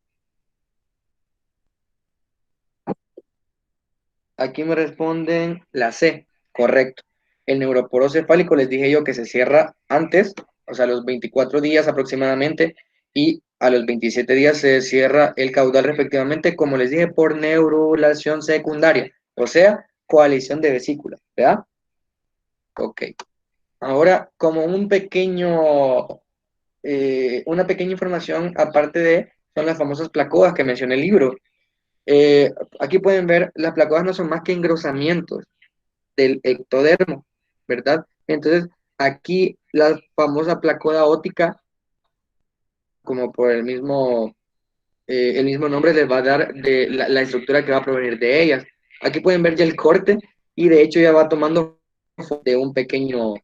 Aquí me responden la C, correcto. El neuroporo cefálico les dije yo que se cierra antes, o sea, a los 24 días aproximadamente, y a los 27 días se cierra el caudal respectivamente, como les dije, por neurulación secundaria, o sea, coalición de vesículas, ¿verdad? Ok. Ahora, como una pequeña información aparte son las famosas placoas que menciona el libro. Aquí pueden ver, las placoas no son más que engrosamientos del ectodermo, ¿verdad? Entonces, aquí la famosa placoda óptica, como por el mismo nombre les va a dar de la estructura que va a provenir de ellas. Aquí pueden ver ya el corte y de hecho ya va tomando de un pequeño,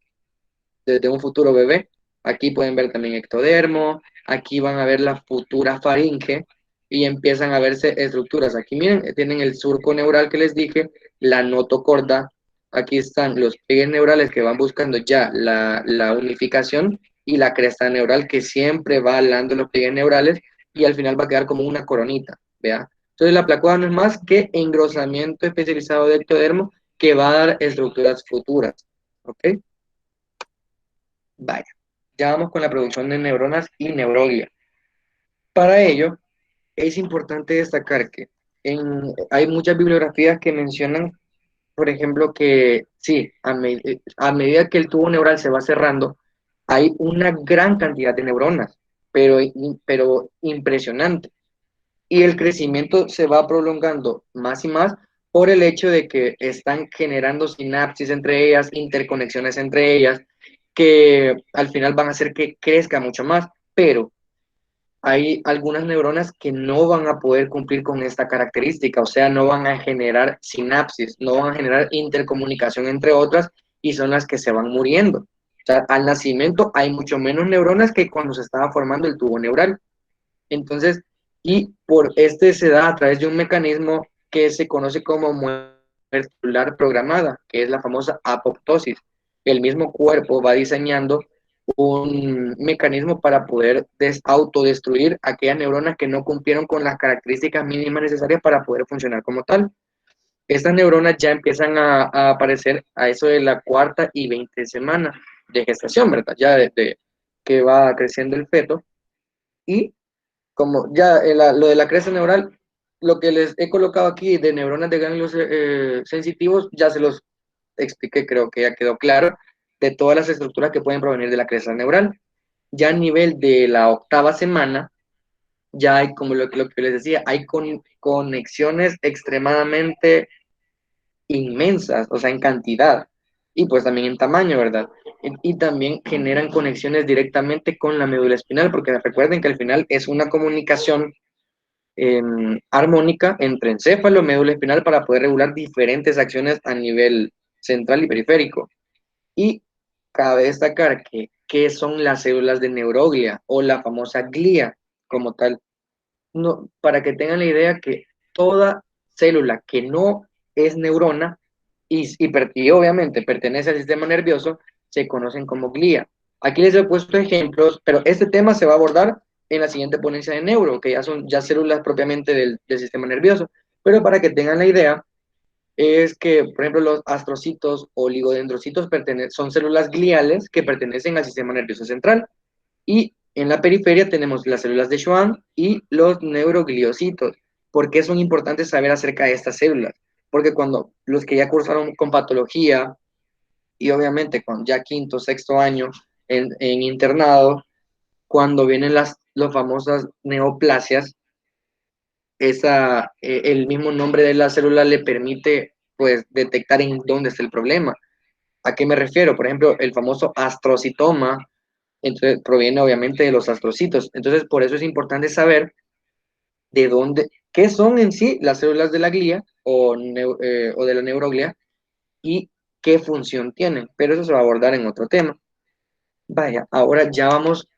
de un futuro bebé. Aquí pueden ver también ectodermo, aquí van a ver la futura faringe y empiezan a verse estructuras. Aquí miren, tienen el surco neural que les dije, la notocorda, aquí están los pliegues neurales que van buscando ya la unificación y la cresta neural que siempre va alando los pliegues neurales y al final va a quedar como una coronita, ¿vea? Entonces la placuada no es más que engrosamiento especializado de ectodermo que va a dar estructuras futuras, ¿ok? Vaya, ya vamos con la producción de neuronas y neuroglia. Para ello, es importante destacar que hay muchas bibliografías que mencionan, por ejemplo, que sí, a medida que el tubo neural se va cerrando, hay una gran cantidad de neuronas, pero impresionante. Y el crecimiento se va prolongando más y más por el hecho de que están generando sinapsis entre ellas, interconexiones entre ellas, que al final van a hacer que crezca mucho más, pero hay algunas neuronas que no van a poder cumplir con esta característica, o sea, no van a generar sinapsis, no van a generar intercomunicación entre otras y son las que se van muriendo. O sea, al nacimiento hay mucho menos neuronas que cuando se estaba formando el tubo neural. Entonces, y por este se da a través de un mecanismo que se conoce como muerte celular programada, que es la famosa apoptosis. el mismo cuerpo va diseñando un mecanismo para poder autodestruir aquellas neuronas que no cumplieron con las características mínimas necesarias para poder funcionar como tal. Estas neuronas ya empiezan a aparecer a eso de la cuarta y 20 semana de gestación, ¿verdad? Ya desde que va creciendo el feto. Y como ya lo de la cresta neural, lo que les he colocado aquí de neuronas de ganglios sensitivos, ya se los expliqué, creo que ya quedó claro, de todas las estructuras que pueden provenir de la cresta neural. Ya a nivel de la octava semana, ya hay, como lo que les decía, hay conexiones extremadamente inmensas, o sea, en cantidad y pues también en tamaño, ¿verdad? Y también generan conexiones directamente con la médula espinal, porque recuerden que al final es una comunicación armónica entre encéfalo y médula espinal para poder regular diferentes acciones a nivel central y periférico. Y cabe destacar que ¿qué son las células de neuroglia o la famosa glía como tal? No, para que tengan la idea que toda célula que no es neurona y obviamente pertenece al sistema nervioso, se conocen como glía. Aquí les he puesto ejemplos, pero este tema se va a abordar en la siguiente ponencia de neuro, que ya son ya células propiamente del sistema nervioso. Pero para que tengan la idea, es que, por ejemplo, los astrocitos o oligodendrocitos son células gliales que pertenecen al sistema nervioso central. Y en la periferia tenemos las células de Schwann y los neurogliocitos. ¿Por qué son importantes saber acerca de estas células? Porque cuando los que ya cursaron con patología y obviamente con ya quinto, sexto año en internado, cuando vienen las famosas neoplasias, el mismo nombre de la célula le permite pues detectar en dónde está el problema. ¿A qué me refiero? Por ejemplo, el famoso astrocitoma, entonces proviene obviamente de los astrocitos. Entonces, por eso es importante saber de dónde, qué son en sí las células de la glía o de la neuroglia y qué función tienen. Pero eso se va a abordar en otro tema. Vaya, ahora ya vamos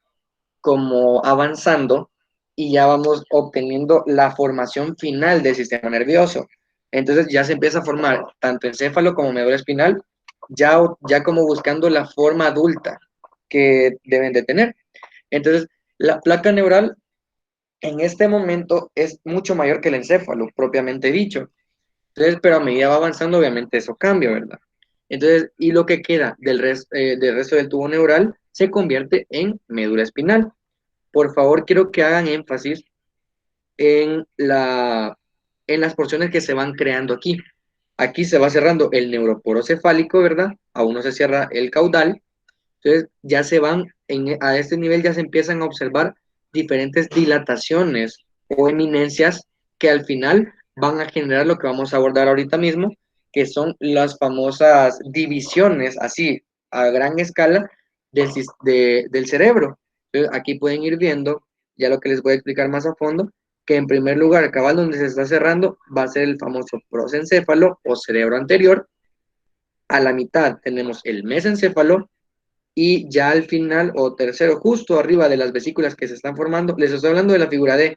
como avanzando y ya vamos obteniendo la formación final del sistema nervioso. Entonces ya se empieza a formar tanto encéfalo como médula espinal, ya como buscando la forma adulta que deben de tener. Entonces, la placa neural en este momento es mucho mayor que el encéfalo, propiamente dicho. Entonces, pero a medida va avanzando, obviamente eso cambia, ¿verdad? Entonces, y lo que queda del resto del tubo neural se convierte en médula espinal. Por favor, quiero que hagan énfasis en, en las porciones que se van creando aquí. Aquí se va cerrando el neuroporo cefálico, ¿verdad? Aún no se cierra el caudal. Entonces, ya se van, a este nivel ya se empiezan a observar diferentes dilataciones o eminencias que al final van a generar lo que vamos a abordar ahorita mismo, que son las famosas divisiones, así, a gran escala del cerebro. Entonces, aquí pueden ir viendo, ya lo que les voy a explicar más a fondo, que en primer lugar, el cabal donde se está cerrando va a ser el famoso prosencéfalo o cerebro anterior. A la mitad tenemos el mesencéfalo y ya al final o tercero, justo arriba de las vesículas que se están formando, les estoy hablando de la figura D,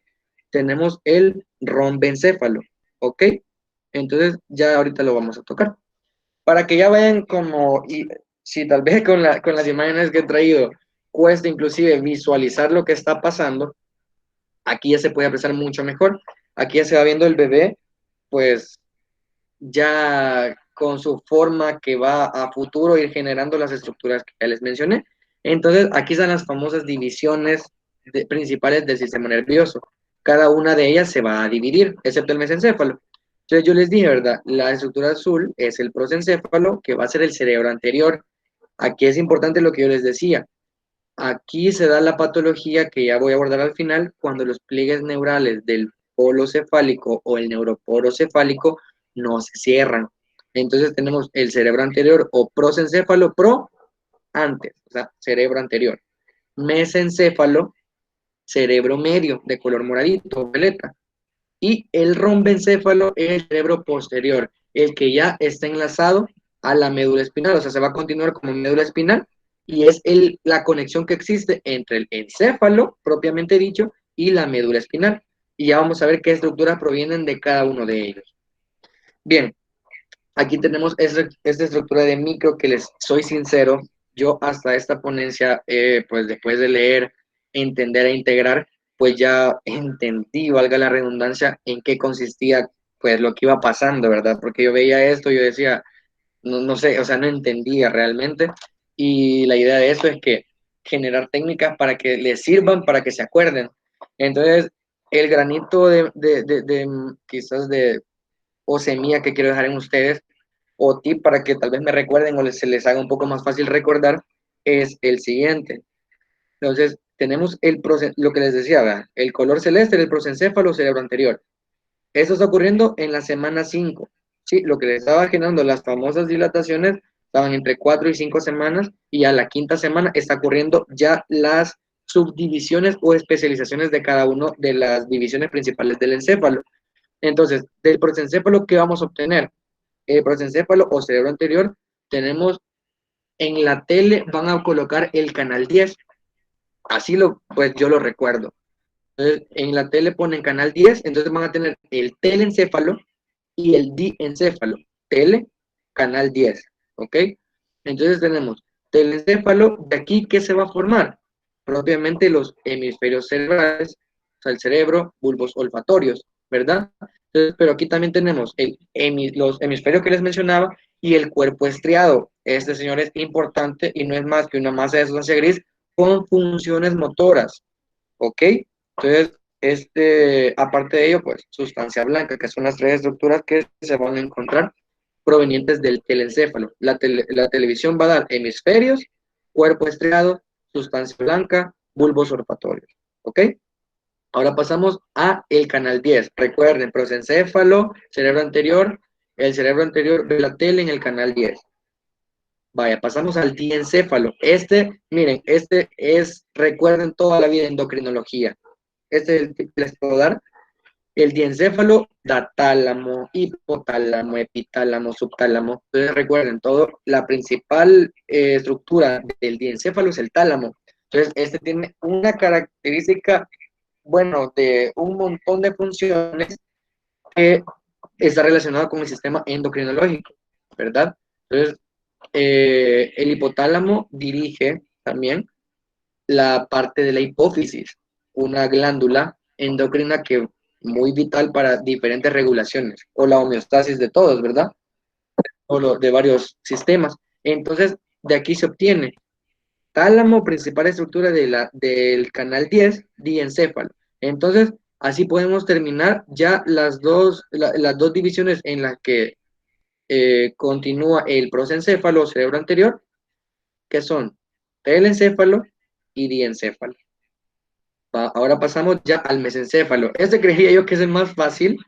tenemos el rombencéfalo, ¿ok? Entonces ya ahorita lo vamos a tocar. Para que ya vayan como, y si tal vez con las imágenes que he traído cuesta inclusive visualizar lo que está pasando, aquí ya se puede apreciar mucho mejor. Aquí ya se va viendo el bebé, pues ya con su forma que va a futuro ir generando las estructuras que ya les mencioné. Entonces, aquí están las famosas divisiones principales del sistema nervioso. Cada una de ellas se va a dividir, excepto el mesencéfalo. Entonces, yo les dije, ¿verdad? La estructura azul es el prosencéfalo, que va a ser el cerebro anterior. Aquí es importante lo que yo les decía. Aquí se da la patología que ya voy a abordar al final, cuando los pliegues neurales del polo cefálico o el neuroporo cefálico no se cierran. Entonces tenemos el cerebro anterior o prosencéfalo, antes, o sea, cerebro anterior. Mesencéfalo, cerebro medio, de color moradito, violeta. Y el rombencéfalo es el cerebro posterior, el que ya está enlazado a la médula espinal, o sea, se va a continuar como médula espinal y es la conexión que existe entre el encéfalo, propiamente dicho, y la médula espinal. Y ya vamos a ver qué estructuras provienen de cada uno de ellos. Bien, Aquí tenemos esta estructura de micro que les soy sincero, yo hasta esta ponencia, pues después de leer, entender e integrar, pues ya entendí, valga la redundancia, en qué consistía pues lo que iba pasando, ¿verdad? Porque yo veía esto, yo decía, no, no sé, o sea, no entendía realmente. Y la idea de esto es que generar técnicas para que les sirvan, para que se acuerden. Entonces, el granito quizás de o semilla que quiero dejar en ustedes, o tip para que tal vez me recuerden o se les haga un poco más fácil recordar, es el siguiente. Entonces, tenemos lo que les decía, ¿verdad? El color celeste del prosencéfalo cerebro anterior. Eso está ocurriendo en la semana 5. Sí, lo que les estaba generando las famosas dilataciones estaban entre 4 y 5 semanas y a la quinta semana está ocurriendo ya las subdivisiones o especializaciones de cada una de las divisiones principales del encéfalo. Entonces, del prosencéfalo, ¿qué vamos a obtener? El prosencéfalo o cerebro anterior, tenemos en la tele, van a colocar el canal 10. Así pues yo lo recuerdo. Entonces, en la tele ponen canal 10, entonces van a tener el telencéfalo y el diencéfalo. Tele, canal 10, ¿ok? Entonces tenemos telencéfalo, de aquí, ¿qué se va a formar? Propiamente los hemisferios cerebrales, o sea, el cerebro, bulbos olfatorios, ¿verdad? Entonces, pero aquí también tenemos los hemisferios que les mencionaba y el cuerpo estriado. Este, señor, es importante y no es más que una masa de sustancia gris con funciones motoras, ¿ok? Entonces, aparte de ello, pues, sustancia blanca, que son las tres estructuras que se van a encontrar provenientes del telencéfalo. La televisión va a dar hemisferios, cuerpo estriado, sustancia blanca, bulbos olfatorios, ¿ok? Ahora pasamos a el canal 10. Recuerden, prosencéfalo, cerebro anterior, el cerebro anterior ve la tele en el canal 10. Vaya, pasamos al diencéfalo. Miren, recuerden toda la vida endocrinología. Este es el que les puedo dar. El diencéfalo da tálamo, hipotálamo, epitálamo, subtálamo. Entonces recuerden, la principal estructura del diencéfalo es el tálamo. Entonces, este tiene una característica, bueno, de un montón de funciones que está relacionado con el sistema endocrinológico, ¿verdad? Entonces, el hipotálamo dirige también la parte de la hipófisis, una glándula endocrina que muy vital para diferentes regulaciones, o la homeostasis de todos, ¿verdad? De varios sistemas. Entonces, de aquí se obtiene tálamo, principal estructura del canal 10, diencéfalo. Entonces, así podemos terminar ya las dos divisiones en las que continúa el prosencéfalo, cerebro anterior, que son telencéfalo y diencéfalo. Ahora pasamos ya al mesencéfalo. Este creería yo que es el más fácil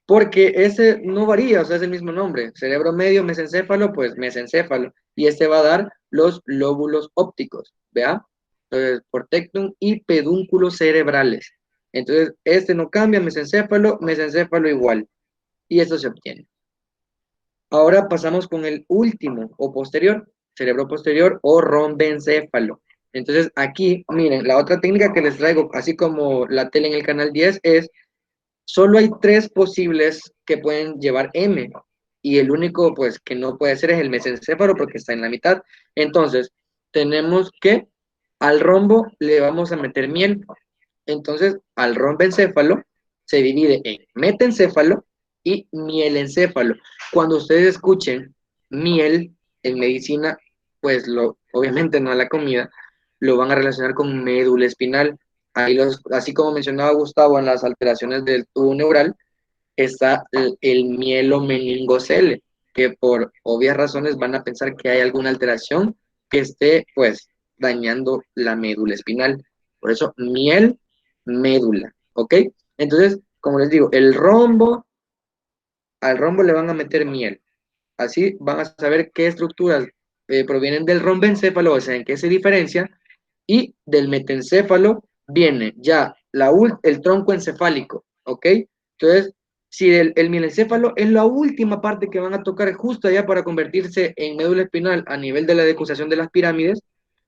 porque ese no varía, o sea, es el mismo nombre. Cerebro medio, mesencéfalo, pues mesencéfalo. Y este va a dar los lóbulos ópticos, ¿vea? Entonces, portectum y pedúnculos cerebrales. Entonces, este no cambia, mesencéfalo igual. Y esto se obtiene. Ahora pasamos con el último o posterior, cerebro posterior o rombencéfalo. Entonces aquí, miren, la otra técnica que les traigo, así como la tele en el canal 10, es solo hay tres posibles que pueden llevar M y el único pues que no puede ser es el mesencéfalo porque está en la mitad. Entonces, tenemos que al rombo le vamos a meter miel. Entonces, al rombencéfalo se divide en metencéfalo y mielencéfalo. Cuando ustedes escuchen miel en medicina, pues obviamente no a la comida, lo van a relacionar con médula espinal. Ahí así como mencionaba Gustavo en las alteraciones del tubo neural, está el mielomeningocele, que por obvias razones van a pensar que hay alguna alteración que esté pues dañando la médula espinal. Por eso, médula, ¿ok? Entonces, como les digo, al rombo le van a meter miel. Así van a saber qué estructuras provienen del rombencéfalo, o sea, en qué se diferencia, y del metencéfalo viene ya el tronco encefálico, ¿ok? Entonces, si el mielencéfalo es la última parte que van a tocar justo allá para convertirse en médula espinal a nivel de la decusación de las pirámides,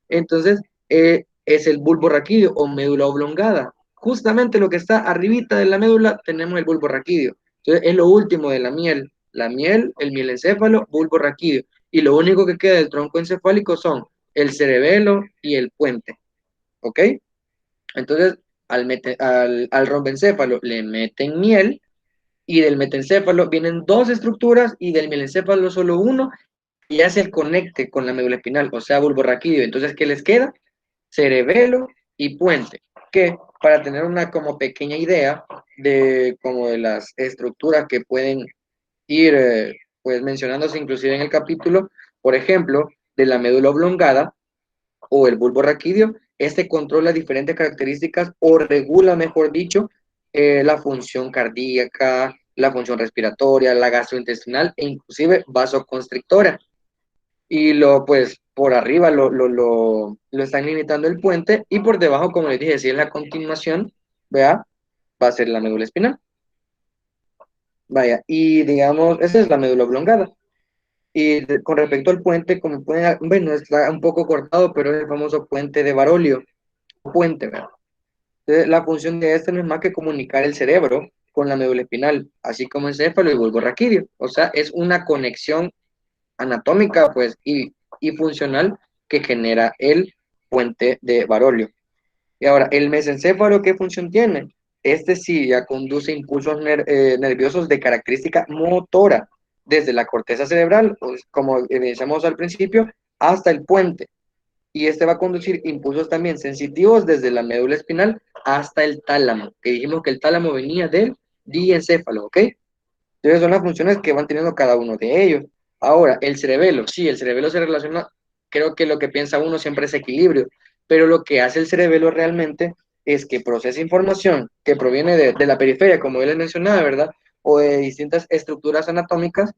entonces es el bulbo raquídeo o médula oblongada. Justamente lo que está arribita de la médula tenemos el bulbo raquídeo. Entonces, es lo último de la miel, la miel, el mielencéfalo, bulbo raquídeo. Y lo único que queda del tronco encefálico son el cerebelo y el puente. ¿Ok? Entonces, al rombencéfalo le meten miel y del metencéfalo vienen dos estructuras y del mielencéfalo solo uno y hace el conecte con la médula espinal, o sea, bulbo raquídeo. Entonces, ¿qué les queda? Cerebelo y puente, que para tener una como pequeña idea de como de las estructuras que pueden ir pues mencionándose inclusive en el capítulo, por ejemplo, de la médula oblongada o el bulbo raquídeo, este controla diferentes características o regula, mejor dicho, la función cardíaca, la función respiratoria, la gastrointestinal e inclusive vasoconstrictora. Y pues, por arriba lo están limitando el puente y por debajo, como les dije, si es la continuación, vea, va a ser la médula espinal. Vaya, y digamos, esa es la médula oblongada. Y con respecto al puente, como pueden, bueno, está un poco cortado, pero es el famoso puente de Barolio, puente, ¿verdad? Entonces, la función de este no es más que comunicar el cerebro con la médula espinal, así como el encéfalo y el bulbo raquídeo. O sea, es una conexión anatómica, pues, y funcional que genera el puente de Barolio. Y ahora, el mesencéfalo, ¿qué función tiene? Este sí ya conduce impulsos nerviosos de característica motora, desde la corteza cerebral, pues, como evidenciamos al principio, hasta el puente. Y este va a conducir impulsos también sensitivos desde la médula espinal hasta el tálamo, que dijimos que el tálamo venía del diencéfalo, ¿ok? Entonces son las funciones que van teniendo cada uno de ellos. Ahora, el cerebelo, sí, el cerebelo se relaciona, creo que lo que piensa uno siempre es equilibrio, pero lo que hace el cerebelo realmente es que procesa información que proviene de la periferia, como él les mencionaba, ¿verdad? O de distintas estructuras anatómicas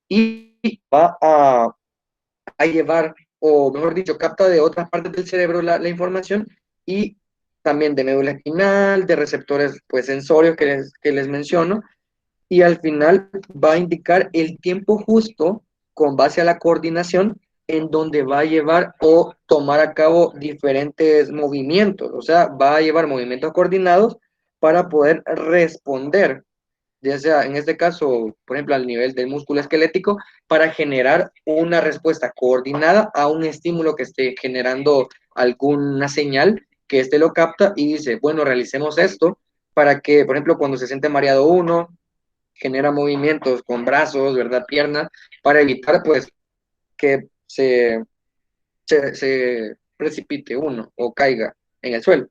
y va a llevar, o mejor dicho, capta de otras partes del cerebro la información y también de médula espinal, de receptores pues sensorios que les menciono, y al final va a indicar el tiempo justo con base a la coordinación en donde va a llevar o tomar a cabo diferentes movimientos, o sea, va a llevar movimientos coordinados para poder responder, ya sea en este caso, por ejemplo, al nivel del músculo esquelético, para generar una respuesta coordinada a un estímulo que esté generando alguna señal que éste lo capta y dice, bueno, realicemos esto para que, por ejemplo, cuando se siente mareado uno, genera movimientos con brazos, ¿verdad? Piernas, para evitar pues que se precipite uno o caiga en el suelo.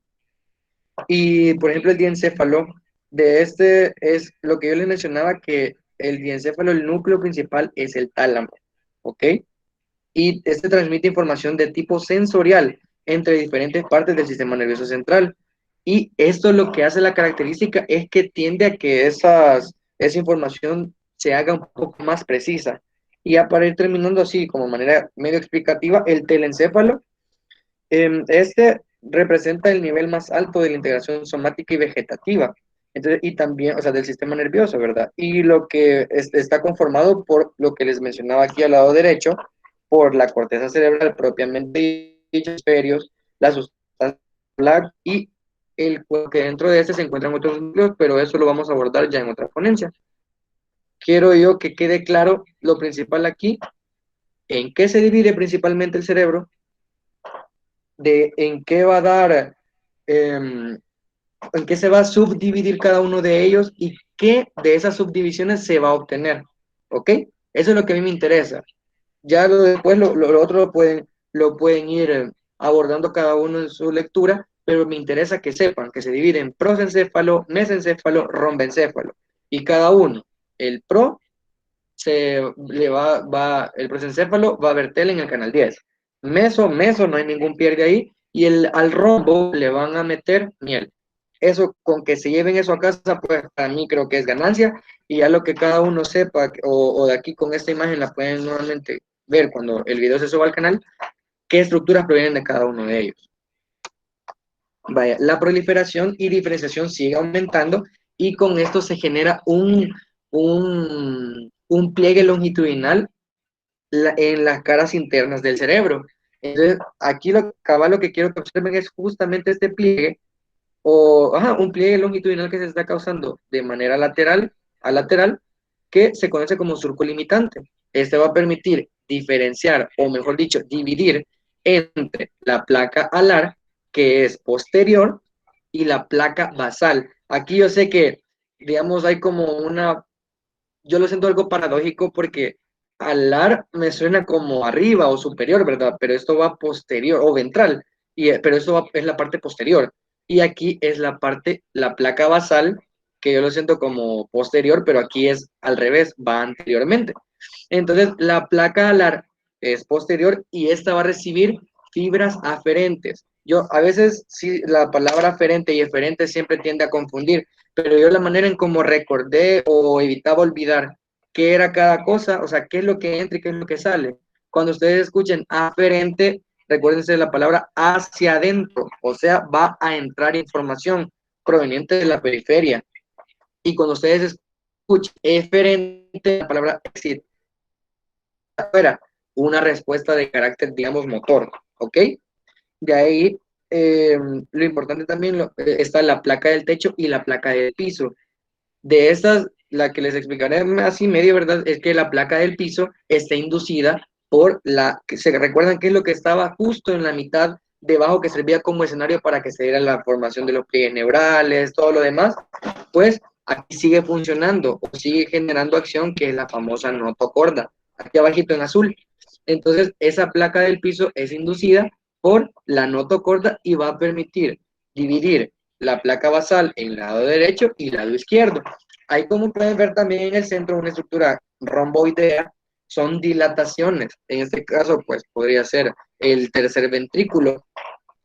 Y por ejemplo el diencéfalo, de este es lo que yo les mencionaba, que el diencéfalo, el núcleo principal es el tálamo, ¿ok? Y este transmite información de tipo sensorial entre diferentes partes del sistema nervioso central. Y esto lo que hace la característica es que tiende a que esa información se haga un poco más precisa. Y ya para ir terminando así, como manera medio explicativa, el telencéfalo, este representa el nivel más alto de la integración somática y vegetativa. Entonces, y también, o sea, del sistema nervioso, ¿verdad? Y lo que está conformado por lo que les mencionaba aquí al lado derecho, por la corteza cerebral propiamente dicha, hemisferios, la sustancia black y que dentro de este se encuentran otros núcleos, pero eso lo vamos a abordar ya en otra ponencia. Quiero yo que quede claro lo principal aquí, en qué se divide principalmente el cerebro, de en qué va a dar, en qué se va a subdividir cada uno de ellos y qué de esas subdivisiones se va a obtener. ¿Ok? Eso es lo que a mí me interesa. Ya después lo otro lo pueden ir abordando cada uno en su lectura, pero me interesa que sepan que se divide en prosencéfalo, mesencéfalo, rombencéfalo. Y cada uno, el pro el prosencéfalo va a verter en el canal 10. Meso, no hay ningún pierde ahí. Y al rombo le van a meter miel. Eso, con que se lleven eso a casa, pues para mí creo que es ganancia. Y ya lo que cada uno sepa, o de aquí con esta imagen la pueden nuevamente ver cuando el video se suba al canal, qué estructuras provienen de cada uno de ellos. Vaya, la proliferación y diferenciación sigue aumentando y con esto se genera un pliegue longitudinal en las caras internas del cerebro. Entonces, aquí lo que quiero que observen es justamente este pliegue, un pliegue longitudinal que se está causando de manera lateral a lateral, que se conoce como surco limitante. Este va a permitir diferenciar, o mejor dicho, dividir entre la placa alar, que es posterior, y la placa basal. Aquí yo sé que, digamos, hay como yo lo siento algo paradójico porque alar me suena como arriba o superior, ¿verdad? Pero esto va posterior o ventral, pero es la parte posterior. Y aquí es la placa basal, que yo lo siento como posterior, pero aquí es al revés, va anteriormente. Entonces, la placa alar es posterior y esta va a recibir fibras aferentes. Yo a veces sí, la palabra aferente y eferente siempre tiende a confundir, pero yo la manera en cómo recordé o evitaba olvidar qué era cada cosa, o sea, qué es lo que entra y qué es lo que sale. Cuando ustedes escuchen aferente, recuérdense la palabra hacia adentro, o sea, va a entrar información proveniente de la periferia. Y cuando ustedes escuchen eferente, la palabra exit, fuera una respuesta de carácter, digamos, motor, ¿ok? De ahí, lo importante también está la placa del techo y la placa del piso. De estas, la que les explicaré así medio, ¿verdad? Es que la placa del piso está inducida por que se recuerdan que es lo que estaba justo en la mitad debajo que servía como escenario para que se diera la formación de los pliegues neurales, todo lo demás, pues aquí sigue funcionando o sigue generando acción que es la famosa notocorda, aquí abajito en azul. Entonces, esa placa del piso es inducida por la notocorda y va a permitir dividir la placa basal en lado derecho y lado izquierdo. Ahí como pueden ver también en el centro una estructura romboidea, son dilataciones. En este caso, pues podría ser el tercer ventrículo.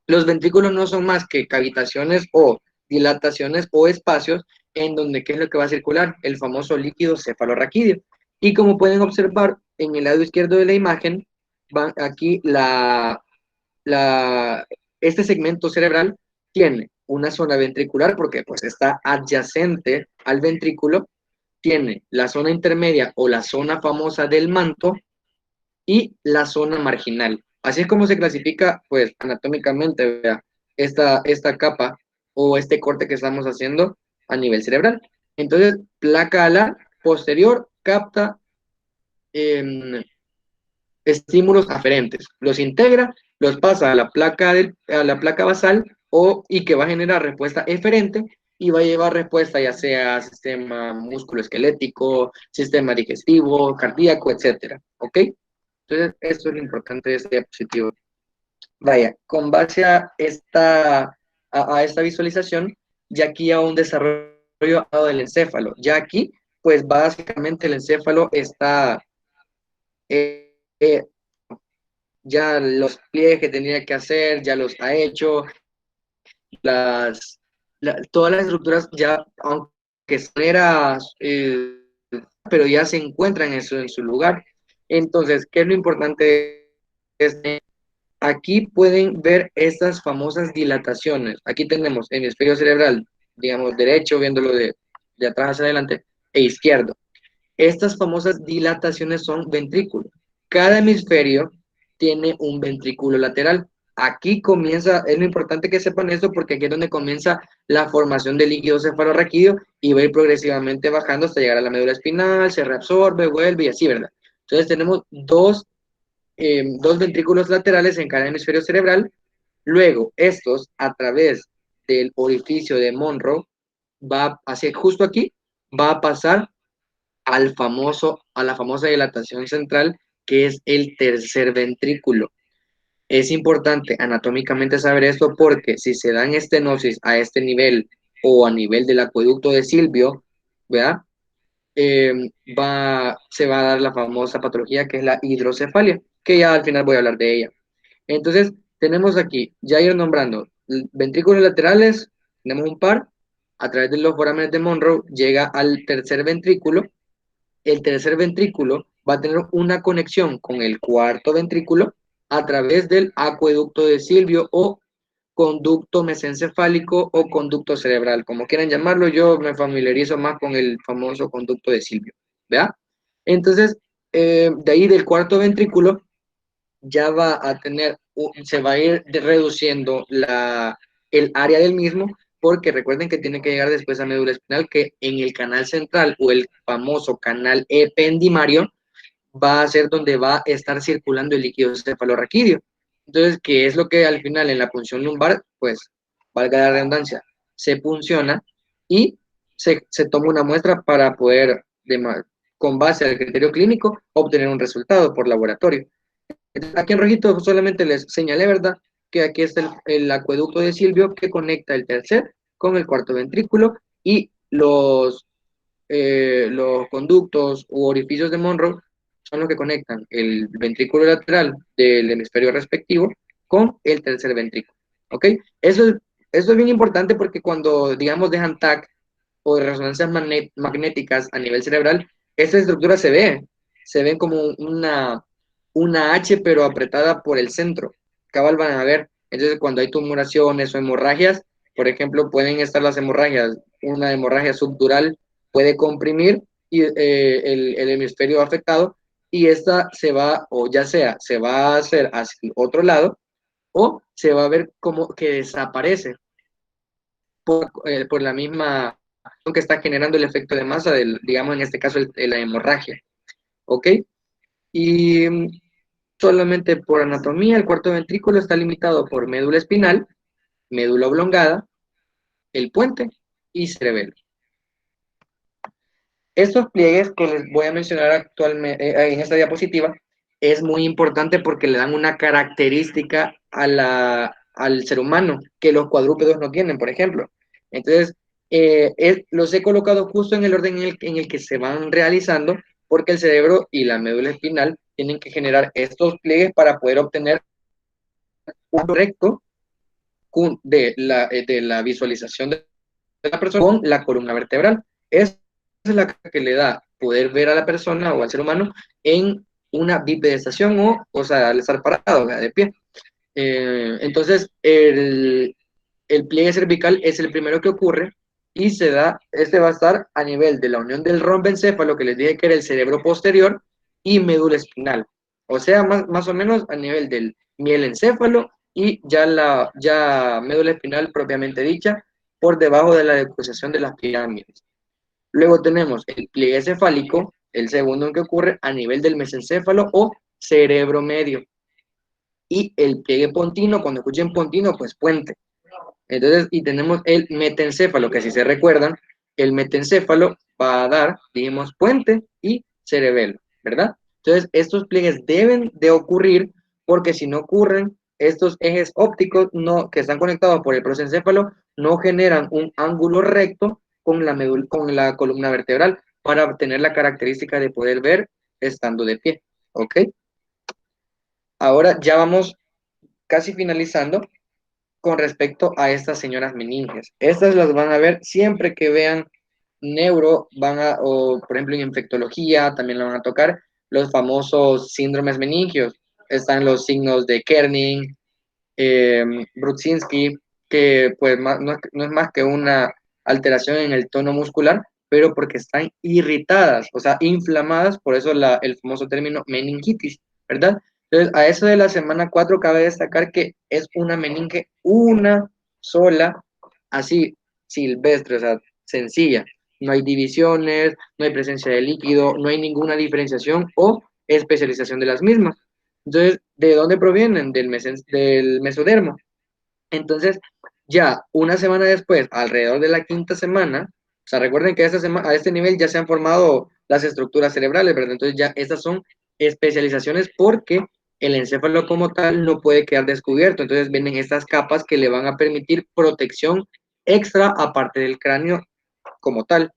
Los ventrículos no son más que cavitaciones o dilataciones o espacios en donde, ¿qué es lo que va a circular? El famoso líquido cefalorraquídeo. Y como pueden observar en el lado izquierdo de la imagen, van aquí este segmento cerebral tiene una zona ventricular porque pues está adyacente al ventrículo, tiene la zona intermedia o la zona famosa del manto y la zona marginal. Así es como se clasifica pues anatómicamente, vea, esta capa o este corte que estamos haciendo a nivel cerebral. Entonces, placa alar posterior capta eh, estímulos aferentes, los integra, los pasa a la placa basal y que va a generar respuesta eferente y va a llevar respuesta ya sea sistema musculoesquelético, sistema digestivo, cardíaco, etcétera, ¿ok? Entonces, eso es lo importante de este diapositivo. Vaya, con base a esta visualización, ya aquí a un desarrollo del encéfalo. Ya aquí, pues básicamente el encéfalo está eh, eh, ya los pliegues que tenía que hacer, ya los ha hecho, todas las estructuras ya, aunque son pero ya se encuentran en su lugar. Entonces, ¿qué es lo importante? Aquí pueden ver estas famosas dilataciones. Aquí tenemos hemisferio cerebral, digamos, derecho, viéndolo de atrás hacia adelante, e izquierdo. Estas famosas dilataciones son ventrículos. Cada hemisferio tiene un ventrículo lateral. Aquí comienza, es lo importante que sepan esto porque aquí es donde comienza la formación del líquido cefalorraquídeo y va a ir progresivamente bajando hasta llegar a la médula espinal, se reabsorbe, vuelve y así, ¿verdad? Entonces tenemos dos ventrículos laterales en cada hemisferio cerebral. Luego, estos, a través del orificio de Monroe, va hacia justo aquí, va a pasar a la famosa dilatación central, que es el tercer ventrículo. Es importante anatómicamente saber esto porque si se dan estenosis a este nivel o a nivel del acueducto de Silvio, ¿verdad? Se va a dar la famosa patología que es la hidrocefalia, que ya al final voy a hablar de ella. Entonces, tenemos aquí, ya ir nombrando, ventrículos laterales, tenemos un par, a través de los forámenes de Monroe llega al tercer ventrículo. El tercer ventrículo va a tener una conexión con el cuarto ventrículo a través del acueducto de Silvio o conducto mesencefálico o conducto cerebral, como quieran llamarlo, yo me familiarizo más con el famoso conducto de Silvio, ¿vea? Entonces, de ahí del cuarto ventrículo ya va a tener, se va a ir reduciendo el área del mismo porque recuerden que tiene que llegar después a médula espinal, que en el canal central o el famoso canal ependimario va a ser donde va a estar circulando el líquido cefalorraquídeo. Entonces, ¿qué es lo que al final en la punción lumbar? Pues, valga la redundancia, se punciona y se toma una muestra para poder, con base al criterio clínico, obtener un resultado por laboratorio. Entonces, aquí en rojito solamente les señalé, ¿verdad? Que aquí está el acueducto de Silvio que conecta el tercer con el cuarto ventrículo y los conductos u orificios de Monroe son los que conectan el ventrículo lateral del hemisferio respectivo con el tercer ventrículo. ¿Ok? Eso es bien importante porque cuando, digamos, dejan TAC o resonancias magnéticas a nivel cerebral, esta estructura se ve como una H pero apretada por el centro. Cabal van a ver. Entonces, cuando hay tumoraciones o hemorragias, por ejemplo, pueden estar las hemorragias, una hemorragia subdural puede comprimir el hemisferio afectado y esta se va, o ya sea, se va a hacer hacia el otro lado o se va a ver como que desaparece por la misma que está generando el efecto de masa, digamos en este caso la hemorragia. ¿Ok? Y solamente por anatomía, el cuarto ventrículo está limitado por médula espinal, médula oblongada, el puente y cerebelo. Estos pliegues que les voy a mencionar actualmente en esta diapositiva es muy importante porque le dan una característica al ser humano que los cuadrúpedos no tienen, por ejemplo. Entonces, los he colocado justo en el orden en el que se van realizando porque el cerebro y la médula espinal tienen que generar estos pliegues para poder obtener un recto de la visualización de la persona con la columna vertebral. Esa es la que le da poder ver a la persona o al ser humano en una bipedestación o sea, al estar parado, de pie. Entonces, el pliegue cervical es el primero que ocurre y este va a estar a nivel de la unión del romboencéfalo, que les dije que era el cerebro posterior, y médula espinal. O sea, más o menos a nivel del mielencéfalo y ya médula espinal propiamente dicha, por debajo de la decusación de las pirámides. Luego tenemos el pliegue cefálico, el segundo en que ocurre a nivel del mesencéfalo o cerebro medio. Y el pliegue pontino, cuando escuchen pontino, pues puente. Entonces, y tenemos el metencéfalo, que si se recuerdan, el metencéfalo va a dar, dijimos, puente y cerebelo, ¿verdad? Entonces, estos pliegues deben de ocurrir porque si no ocurren, estos ejes ópticos que están conectados por el prosencéfalo no generan un ángulo recto con la columna vertebral para obtener la característica de poder ver estando de pie, ¿ok? Ahora ya vamos casi finalizando con respecto a estas señoras meninges. Estas las van a ver siempre que vean o por ejemplo en infectología también la van a tocar, los famosos síndromes meningios. Están los signos de Kerning, Brudzinski, que pues no es más que una alteración en el tono muscular, pero porque están irritadas, o sea, inflamadas, por eso el famoso término meningitis, ¿verdad? Entonces, a eso de la semana 4 cabe destacar que es una meninge una sola, así, silvestre, o sea, sencilla. No hay divisiones, no hay presencia de líquido, no hay ninguna diferenciación o especialización de las mismas. Entonces, ¿de dónde provienen? Del mesodermo. Entonces, ya una semana después, alrededor de la quinta semana, o sea, recuerden que a este nivel ya se han formado las estructuras cerebrales, ¿verdad? Entonces, ya estas son especializaciones porque el encéfalo como tal no puede quedar descubierto. Entonces, vienen estas capas que le van a permitir protección extra aparte del cráneo como tal.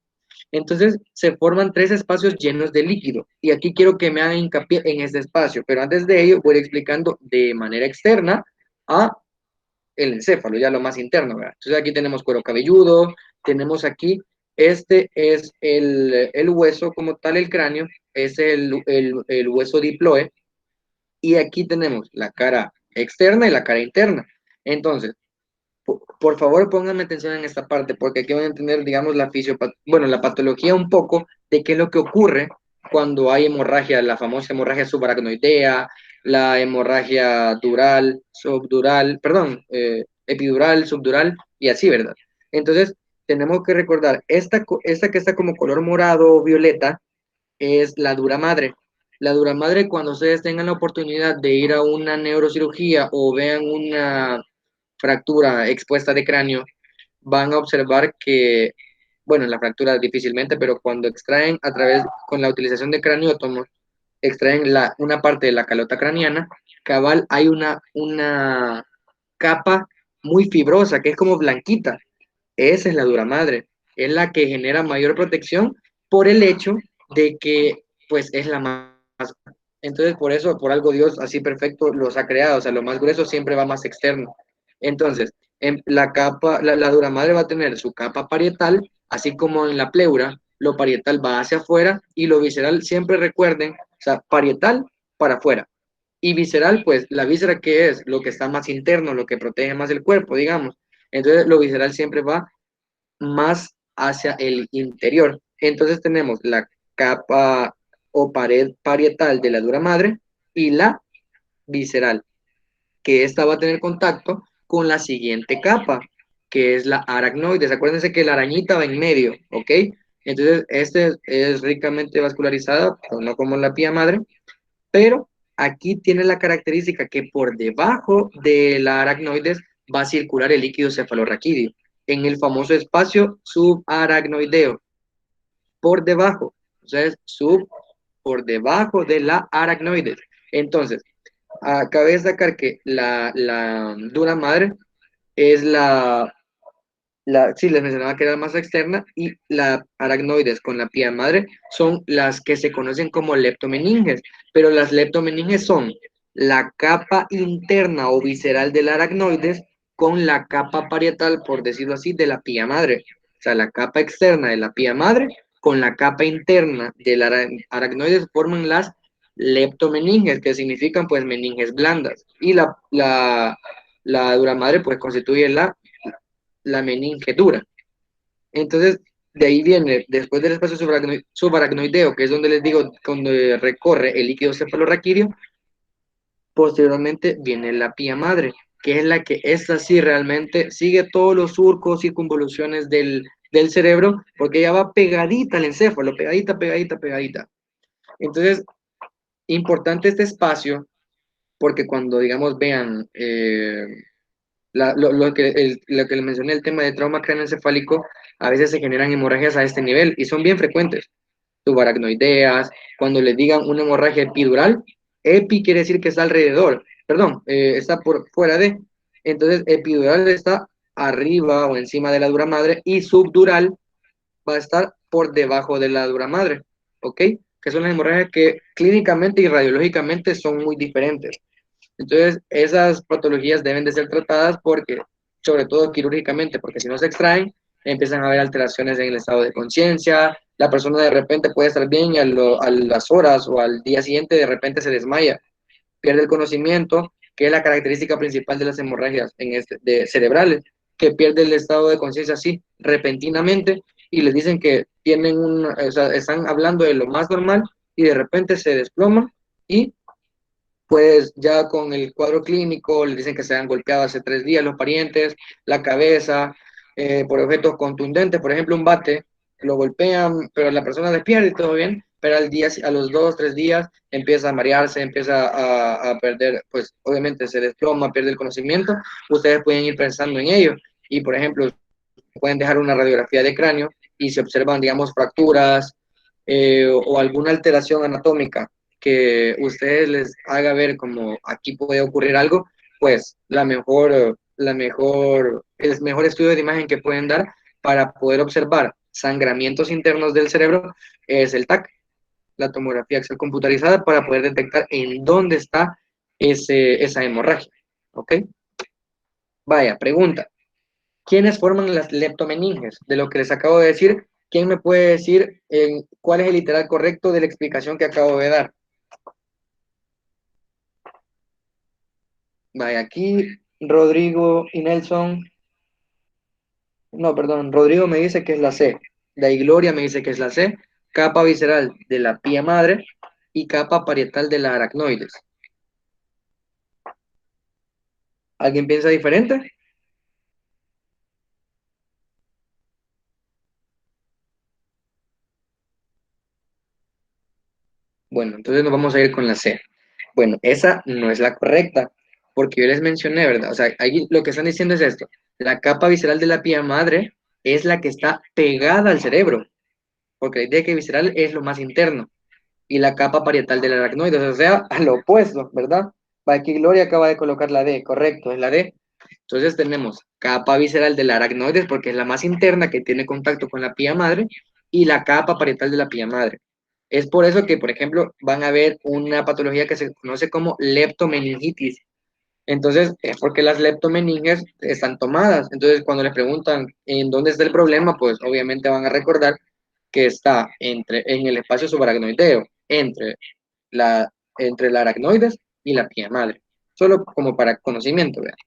Entonces se forman tres espacios llenos de líquido y aquí quiero que me hagan hincapié en este espacio, pero antes de ello voy explicando de manera externa a el encéfalo, ya lo más interno, ¿verdad? Entonces aquí tenemos cuero cabelludo, tenemos aquí, este es el hueso como tal, el cráneo, es el hueso diploe y aquí tenemos la cara externa y la cara interna. Entonces, por favor, pónganme atención en esta parte, porque aquí van a entender, digamos, la patología un poco de qué es lo que ocurre cuando hay hemorragia, la famosa hemorragia subaracnoidea, la hemorragia dural, subdural, perdón, epidural, subdural y así, ¿verdad? Entonces, tenemos que recordar, esta que está como color morado o violeta es la dura madre. La dura madre, cuando ustedes tengan la oportunidad de ir a una neurocirugía o vean una fractura expuesta de cráneo, van a observar que, bueno, la fractura difícilmente, pero cuando extraen a través, con la utilización de craniótomos, extraen una parte de la calota craneana, cabal, hay una capa muy fibrosa, que es como blanquita. Esa es la dura madre, es la que genera mayor protección por el hecho de que, pues, es la más. Entonces, por eso, por algo Dios así perfecto los ha creado, o sea, lo más grueso siempre va más externo. Entonces, en la capa, la dura madre va a tener su capa parietal, así como en la pleura, lo parietal va hacia afuera y lo visceral, siempre recuerden, o sea, parietal para afuera. Y visceral, pues, la víscera que es lo que está más interno, lo que protege más el cuerpo, digamos. Entonces, lo visceral siempre va más hacia el interior. Entonces tenemos la capa o pared parietal de la dura madre y la visceral, que esta va a tener contacto con la siguiente capa, que es la aracnoides. Acuérdense que la arañita va en medio, ¿ok? Entonces, este es ricamente vascularizada, pero no como la pía madre, pero aquí tiene la característica que por debajo de la aracnoides va a circular el líquido cefalorraquídeo en el famoso espacio subaracnoideo, por debajo, o sea, es por debajo de la aracnoides. Entonces, cabe destacar que la dura madre es sí, les mencionaba que era más externa y la aracnoides con la pía madre son las que se conocen como leptomeninges, pero las leptomeninges son la capa interna o visceral del aracnoides con la capa parietal, por decirlo así, de la pía madre. O sea, la capa externa de la pía madre con la capa interna del aracnoides forman las leptomeninges, que significan pues meninges blandas. Y la dura madre pues constituye la meninge dura. Entonces, de ahí viene, después del espacio subaracnoideo, que es donde les digo, donde recorre el líquido cefalorraquídeo, posteriormente viene la pía madre, que es la que esta sí realmente sigue todos los surcos, circunvoluciones del cerebro, porque ella va pegadita al encéfalo, pegadita, pegadita, pegadita. Entonces, importante este espacio, porque cuando, digamos, vean lo que le mencioné, el tema de trauma craneoencefálico, a veces se generan hemorragias a este nivel y son bien frecuentes. Subaracnoideas, cuando les digan una hemorragia epidural, epi quiere decir que está alrededor, perdón, está por fuera de. Entonces, epidural está arriba o encima de la dura madre y subdural va a estar por debajo de la dura madre, ¿ok? Que son las hemorragias que clínicamente y radiológicamente son muy diferentes. Entonces, esas patologías deben de ser tratadas porque, sobre todo quirúrgicamente, porque si no se extraen, empiezan a haber alteraciones en el estado de conciencia, la persona de repente puede estar bien y a las horas o al día siguiente de repente se desmaya, pierde el conocimiento, que es la característica principal de las hemorragias cerebrales, que pierde el estado de conciencia así repentinamente y les dicen que tienen o sea, están hablando de lo más normal y de repente se desploman y pues ya con el cuadro clínico le dicen que se han golpeado hace 3 días los parientes, la cabeza, por objetos contundentes, por ejemplo un bate, lo golpean, pero la persona despierta y todo bien, pero a los 2, 3 días empieza a marearse, empieza a perder, pues obviamente se desploma, pierde el conocimiento, ustedes pueden ir pensando en ello y por ejemplo pueden dejar una radiografía de cráneo y se observan, digamos, fracturas o alguna alteración anatómica que ustedes les haga ver como aquí puede ocurrir algo, pues el mejor estudio de imagen que pueden dar para poder observar sangramientos internos del cerebro es el TAC, la tomografía axial computarizada, para poder detectar en dónde está esa hemorragia. ¿Ok? Vaya, pregunta. ¿Quiénes forman las leptomeninges? De lo que les acabo de decir, ¿quién me puede decir cuál es el literal correcto de la explicación que acabo de dar? Vaya, aquí Rodrigo y Nelson, no, perdón, Rodrigo me dice que es la C, de ahí Gloria me dice que es la C, capa visceral de la pía madre y capa parietal de la aracnoides. ¿Alguien piensa diferente? Bueno, entonces nos vamos a ir con la C. Bueno, esa no es la correcta, porque yo les mencioné, ¿verdad? O sea, ahí lo que están diciendo es esto. La capa visceral de la pía madre es la que está pegada al cerebro, porque la idea es que visceral es lo más interno, y la capa parietal del aracnoide, o sea, al opuesto, ¿verdad? Aquí Gloria acaba de colocar la D, correcto, es la D. Entonces tenemos capa visceral del aracnoides, porque es la más interna que tiene contacto con la pía madre, y la capa parietal de la pía madre. Es por eso que, por ejemplo, van a ver una patología que se conoce como leptomeningitis. Entonces, es porque las leptomeninges están tomadas. Entonces, cuando les preguntan en dónde está el problema, pues obviamente van a recordar que está en el espacio subaracnoideo, entre el aracnoides y la pía madre. Solo como para conocimiento, ¿verdad?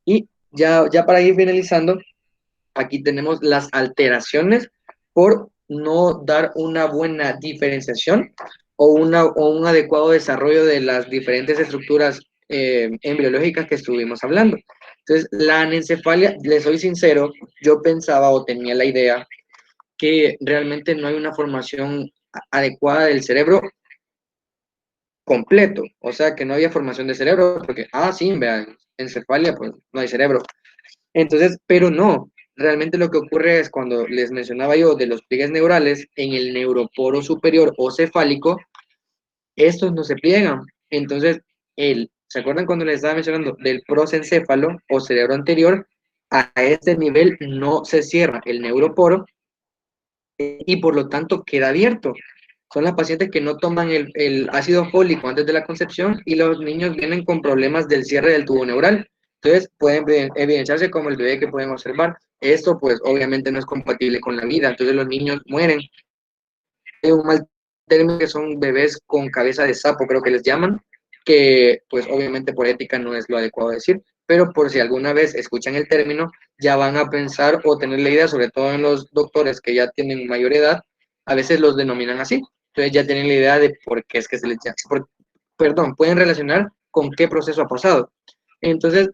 Y ya para ir finalizando, aquí tenemos las alteraciones por no dar una buena diferenciación o un adecuado desarrollo de las diferentes estructuras embriológicas que estuvimos hablando. Entonces, la anencefalia, les soy sincero, yo pensaba o tenía la idea que realmente no hay una formación adecuada del cerebro completo, o sea, que no había formación de cerebro, porque, sí, vean, encefalia, pues no hay cerebro. Entonces, pero no, realmente lo que ocurre es cuando les mencionaba yo de los pliegues neurales en el neuroporo superior o cefálico, estos no se pliegan. Entonces, ¿se acuerdan cuando les estaba mencionando del prosencéfalo o cerebro anterior? A este nivel no se cierra el neuroporo y por lo tanto queda abierto. Son las pacientes que no toman el ácido fólico antes de la concepción y los niños vienen con problemas del cierre del tubo neural. Entonces pueden evidenciarse como el bebé que pueden observar. Esto pues obviamente no es compatible con la vida, entonces los niños mueren. Hay un mal término que son bebés con cabeza de sapo, creo que les llaman, que pues obviamente por ética no es lo adecuado decir, pero por si alguna vez escuchan el término, ya van a pensar o tener la idea, sobre todo en los doctores que ya tienen mayor edad, a veces los denominan así, entonces ya tienen la idea de por qué es que se les llama, perdón, pueden relacionar con qué proceso ha pasado. Entonces,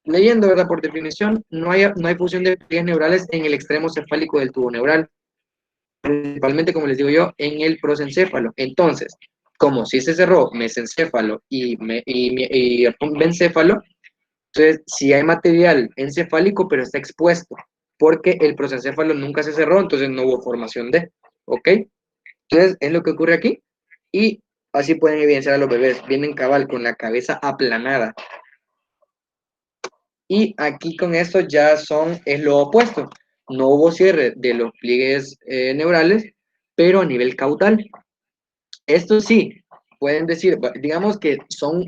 leyendo, ¿verdad? Por definición, no hay fusión de pliegues neurales en el extremo cefálico del tubo neural, principalmente, como les digo yo, en el prosencéfalo. Entonces, como si se cerró mesencéfalo y bencéfalo, entonces si hay material encefálico, pero está expuesto, porque el prosencéfalo nunca se cerró, entonces no hubo formación de, ¿ok? Entonces, es lo que ocurre aquí, y así pueden evidenciar a los bebés, vienen cabal con la cabeza aplanada. Y aquí con esto ya es lo opuesto. No hubo cierre de los pliegues neurales, pero a nivel caudal. Esto sí, pueden decir, digamos que son,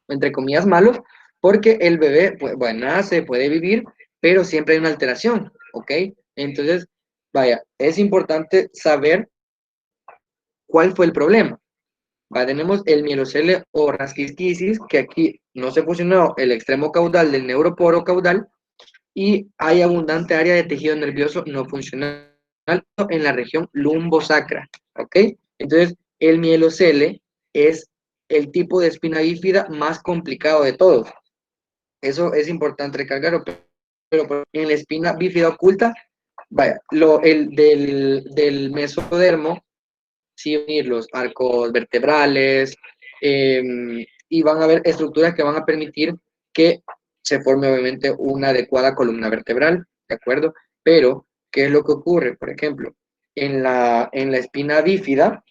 entre comillas, malos, porque el bebé, pues, bueno, nace, puede vivir, pero siempre hay una alteración, ¿ok? Entonces, vaya, es importante saber cuál fue el problema. Tenemos el mielocele o rasquisquisis, que aquí no se fusionó el extremo caudal del neuroporo caudal, y hay abundante área de tejido nervioso no funcional en la región lumbosacra, ¿ok? Entonces, el mielocele es el tipo de espina bífida más complicado de todos. Eso es importante recalcarlo, pero en la espina bífida oculta, vaya, del mesodermo, sí unir los arcos vertebrales, y van a haber estructuras que van a permitir que se forme obviamente una adecuada columna vertebral, ¿de acuerdo? Pero, ¿qué es lo que ocurre? Por ejemplo, en la espina bífida,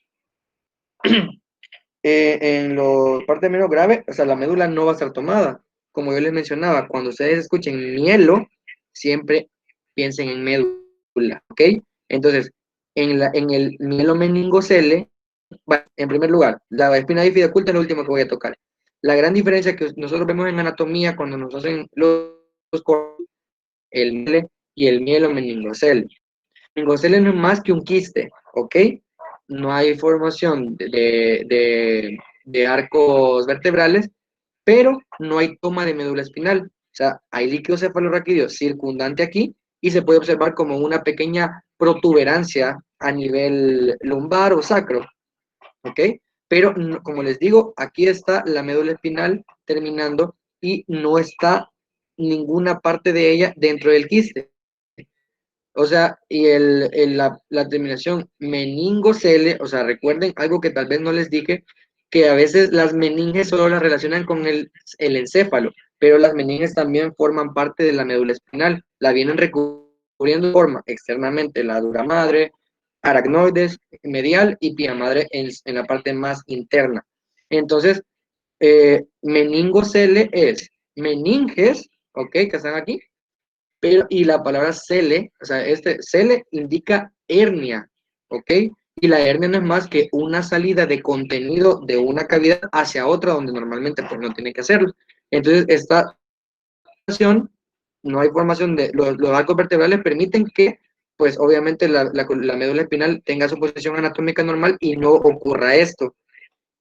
en la parte menos grave, o sea, la médula no va a estar tomada. Como yo les mencionaba, cuando ustedes escuchen mielo, siempre piensen en médula, ¿ok? Entonces, en el mielo meningocele, bueno, en primer lugar, la espina bífida oculta es lo último que voy a tocar. La gran diferencia que nosotros vemos en anatomía cuando nos hacen los cortes, el miele y el mielo meningocele. Meningocele no es más que un quiste, ¿ok? No hay formación de arcos vertebrales, pero no hay toma de médula espinal. O sea, hay líquido cefalorraquídeo circundante aquí y se puede observar como una pequeña protuberancia a nivel lumbar o sacro, ¿ok? Pero como les digo, aquí está la médula espinal terminando y no está ninguna parte de ella dentro del quiste, O sea, y la terminación meningocele, o sea, recuerden algo que tal vez no les dije, que a veces las meninges solo las relacionan con el encéfalo, pero las meninges también forman parte de la médula espinal, la vienen recubriendo de forma externamente la dura madre, aracnoides medial y pia madre en la parte más interna. Entonces, meningocele es meninges, ¿ok? Que están aquí, pero y la palabra cele, o sea, cele indica hernia, ¿ok? Y la hernia no es más que una salida de contenido de una cavidad hacia otra donde normalmente pues no tiene que hacerlo. Entonces, esta formación, no hay formación de los arcos vertebrales permiten que pues obviamente la médula espinal tenga su posición anatómica normal y no ocurra esto.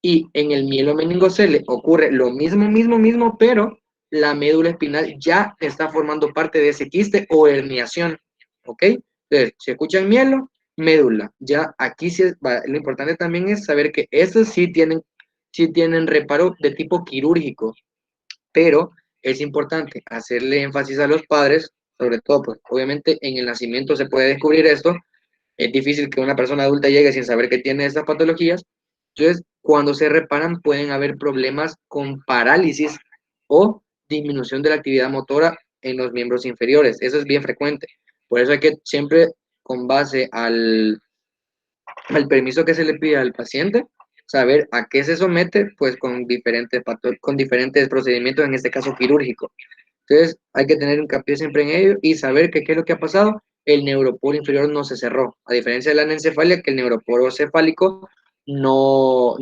Y en el mielomeningocele ocurre lo mismo, pero la médula espinal ya está formando parte de ese quiste o herniación, ¿ok? Entonces, si escuchan mielo, médula, ya aquí sí lo importante también es saber que esos sí tienen reparo de tipo quirúrgico, pero es importante hacerle énfasis a los padres, sobre todo, pues obviamente en el nacimiento se puede descubrir esto, es difícil que una persona adulta llegue sin saber que tiene estas patologías. Entonces, cuando se reparan, pueden haber problemas con parálisis o disminución de la actividad motora en los miembros inferiores. Eso es bien frecuente. Por eso hay que siempre, con base al permiso que se le pide al paciente, saber a qué se somete, pues con diferentes procedimientos, en este caso quirúrgico. Entonces, hay que tener hincapié siempre en ello y saber que qué es lo que ha pasado. El neuroporo inferior no se cerró, a diferencia de la anencefalia, que el neuroporo cefálico no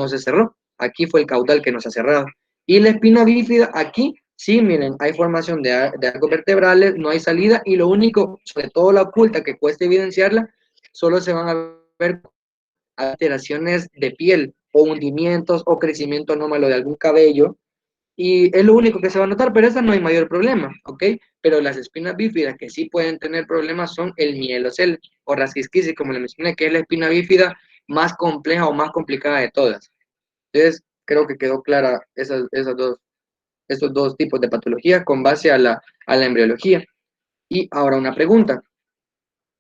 se cerró. Aquí fue el caudal que nos ha cerrado. Y la espina bífida, aquí, sí, miren, hay formación de arcos vertebrales, no hay salida, y lo único, sobre todo la oculta, que cuesta evidenciarla, solo se van a ver alteraciones de piel, o hundimientos, o crecimiento anómalo de algún cabello, y es lo único que se va a notar, pero esa no hay mayor problema, ¿ok? Pero las espinas bífidas que sí pueden tener problemas son el mielocel o rasquisquisis, como le mencioné, que es la espina bífida más compleja o más complicada de todas. Entonces, creo que quedó clara esos dos tipos de patología con base a la embriología. Y ahora una pregunta.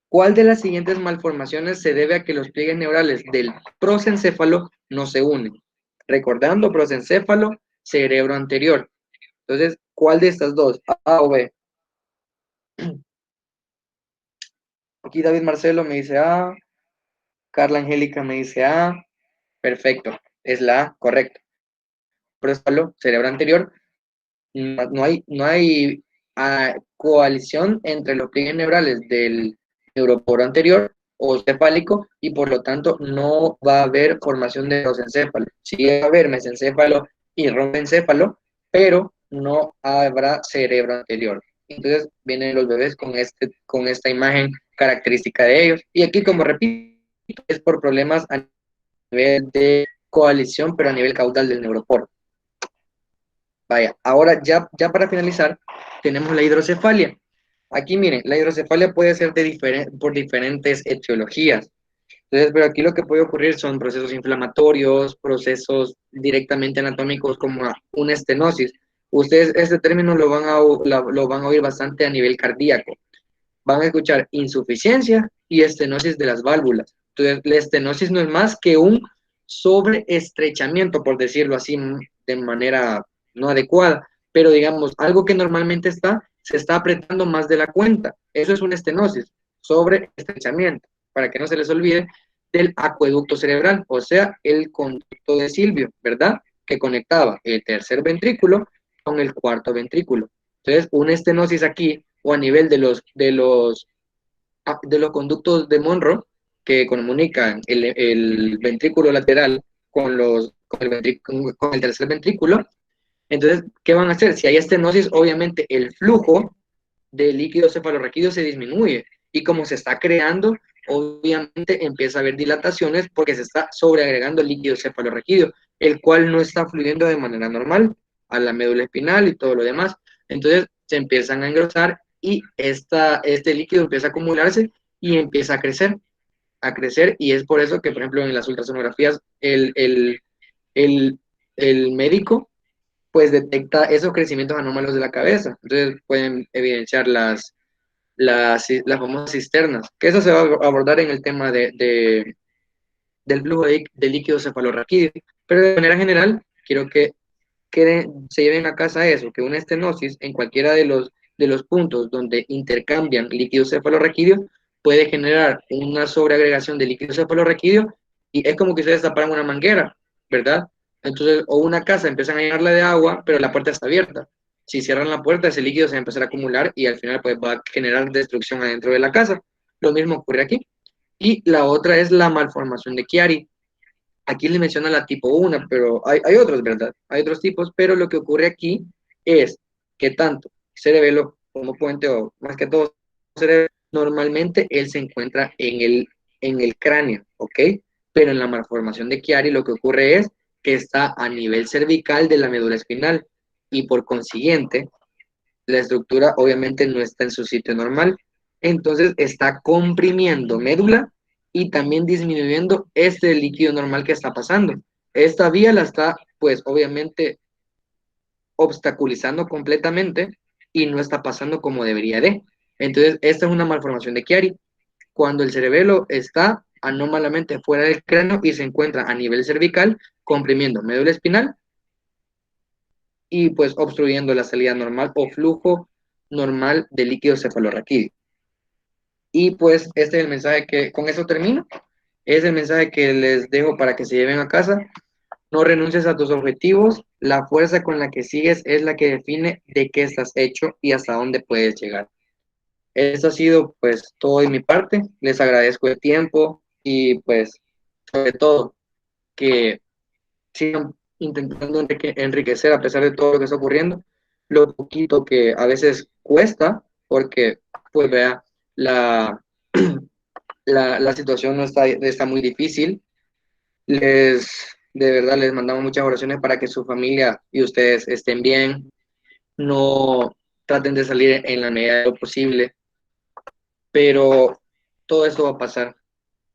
¿Cuál de las siguientes malformaciones se debe a que los pliegues neurales del prosencéfalo no se unen? Recordando, prosencéfalo, cerebro anterior. Entonces, ¿cuál de estas dos? A o B. Aquí David Marcelo me dice A, Carla Angélica me dice A. Perfecto, es la A, correcto. Proencéfalo, cerebro anterior. No hay coalición entre los pliegues neurales del neuroporo anterior o cefálico y por lo tanto no va a haber formación de prosencéfalo. Sí va a haber mesencéfalo y rombencéfalo, pero no habrá cerebro anterior. Entonces vienen los bebés con esta imagen característica de ellos. Y aquí, como repito, es por problemas a nivel de coalición, pero a nivel caudal del neuroporo. Vaya, ahora ya para finalizar, tenemos la hidrocefalia. Aquí miren, la hidrocefalia puede ser por diferentes etiologías. Entonces, pero aquí lo que puede ocurrir son procesos inflamatorios, procesos directamente anatómicos como una estenosis. Ustedes este término lo van a oír bastante a nivel cardíaco. Van a escuchar insuficiencia y estenosis de las válvulas. Entonces, la estenosis no es más que un sobreestrechamiento, por decirlo así, de manera no adecuada, pero digamos, algo que normalmente se está apretando más de la cuenta. Eso es una estenosis, sobreestrechamiento, para que no se les olvide del acueducto cerebral, o sea, el conducto de Silvio, ¿verdad? Que conectaba el tercer ventrículo con el cuarto ventrículo. Entonces, una estenosis aquí o a nivel de los conductos de Monroe que comunican el ventrículo lateral con el tercer ventrículo. Entonces, ¿qué van a hacer? Si hay estenosis, obviamente el flujo de líquido cefalorraquídeo se disminuye y como se está creando, obviamente empieza a haber dilataciones porque se está sobreagregando el líquido cefalorraquídeo, el cual no está fluyendo de manera normal a la médula espinal y todo lo demás. Entonces se empiezan a engrosar y este líquido empieza a acumularse y empieza a crecer y es por eso que, por ejemplo, en las ultrasonografías el, el médico pues detecta esos crecimientos anómalos de la cabeza. Entonces pueden evidenciar las famosas cisternas, que eso se va a abordar en el tema del flujo de líquido cefalorraquídeo. Pero de manera general, quiero que se lleven a casa eso, que una estenosis en cualquiera de los puntos donde intercambian líquido cefalorraquídeo puede generar una sobreagregación de líquido cefalorraquídeo y es como que ustedes taparan una manguera, ¿verdad? Entonces, o una casa empiezan a llenarla de agua, pero la puerta está abierta. Si cierran la puerta, ese líquido se va a empezar a acumular y al final pues, va a generar destrucción adentro de la casa. Lo mismo ocurre aquí. Y la otra es la malformación de Chiari. Aquí le menciona la tipo 1, pero hay otros, ¿verdad? Hay otros tipos, pero lo que ocurre aquí es que tanto cerebelo como puente, o más que todo cerebelo, normalmente él se encuentra en el cráneo, ¿ok? Pero en la malformación de Chiari lo que ocurre es que está a nivel cervical de la médula espinal y por consiguiente la estructura obviamente no está en su sitio normal. Entonces está comprimiendo médula y también disminuyendo este líquido normal que está pasando. Esta vía la está, pues obviamente, obstaculizando completamente y no está pasando como debería de. Entonces, esta es una malformación de Chiari. Cuando el cerebelo está anómalamente fuera del cráneo y se encuentra a nivel cervical, comprimiendo médula espinal y pues obstruyendo la salida normal o flujo normal de líquido cefalorraquídeo. Y pues este es el mensaje que, con eso termino, es el mensaje que les dejo para que se lleven a casa. No renuncies a tus objetivos, la fuerza con la que sigues es la que define de qué estás hecho y hasta dónde puedes llegar. Eso ha sido pues todo de mi parte, les agradezco el tiempo y pues sobre todo que sigan intentando enriquecer a pesar de todo lo que está ocurriendo, lo poquito que a veces cuesta, porque pues vea, la, la situación no está muy difícil. De verdad, les mandamos muchas oraciones para que su familia y ustedes estén bien, no traten de salir en la medida de lo posible, pero todo esto va a pasar.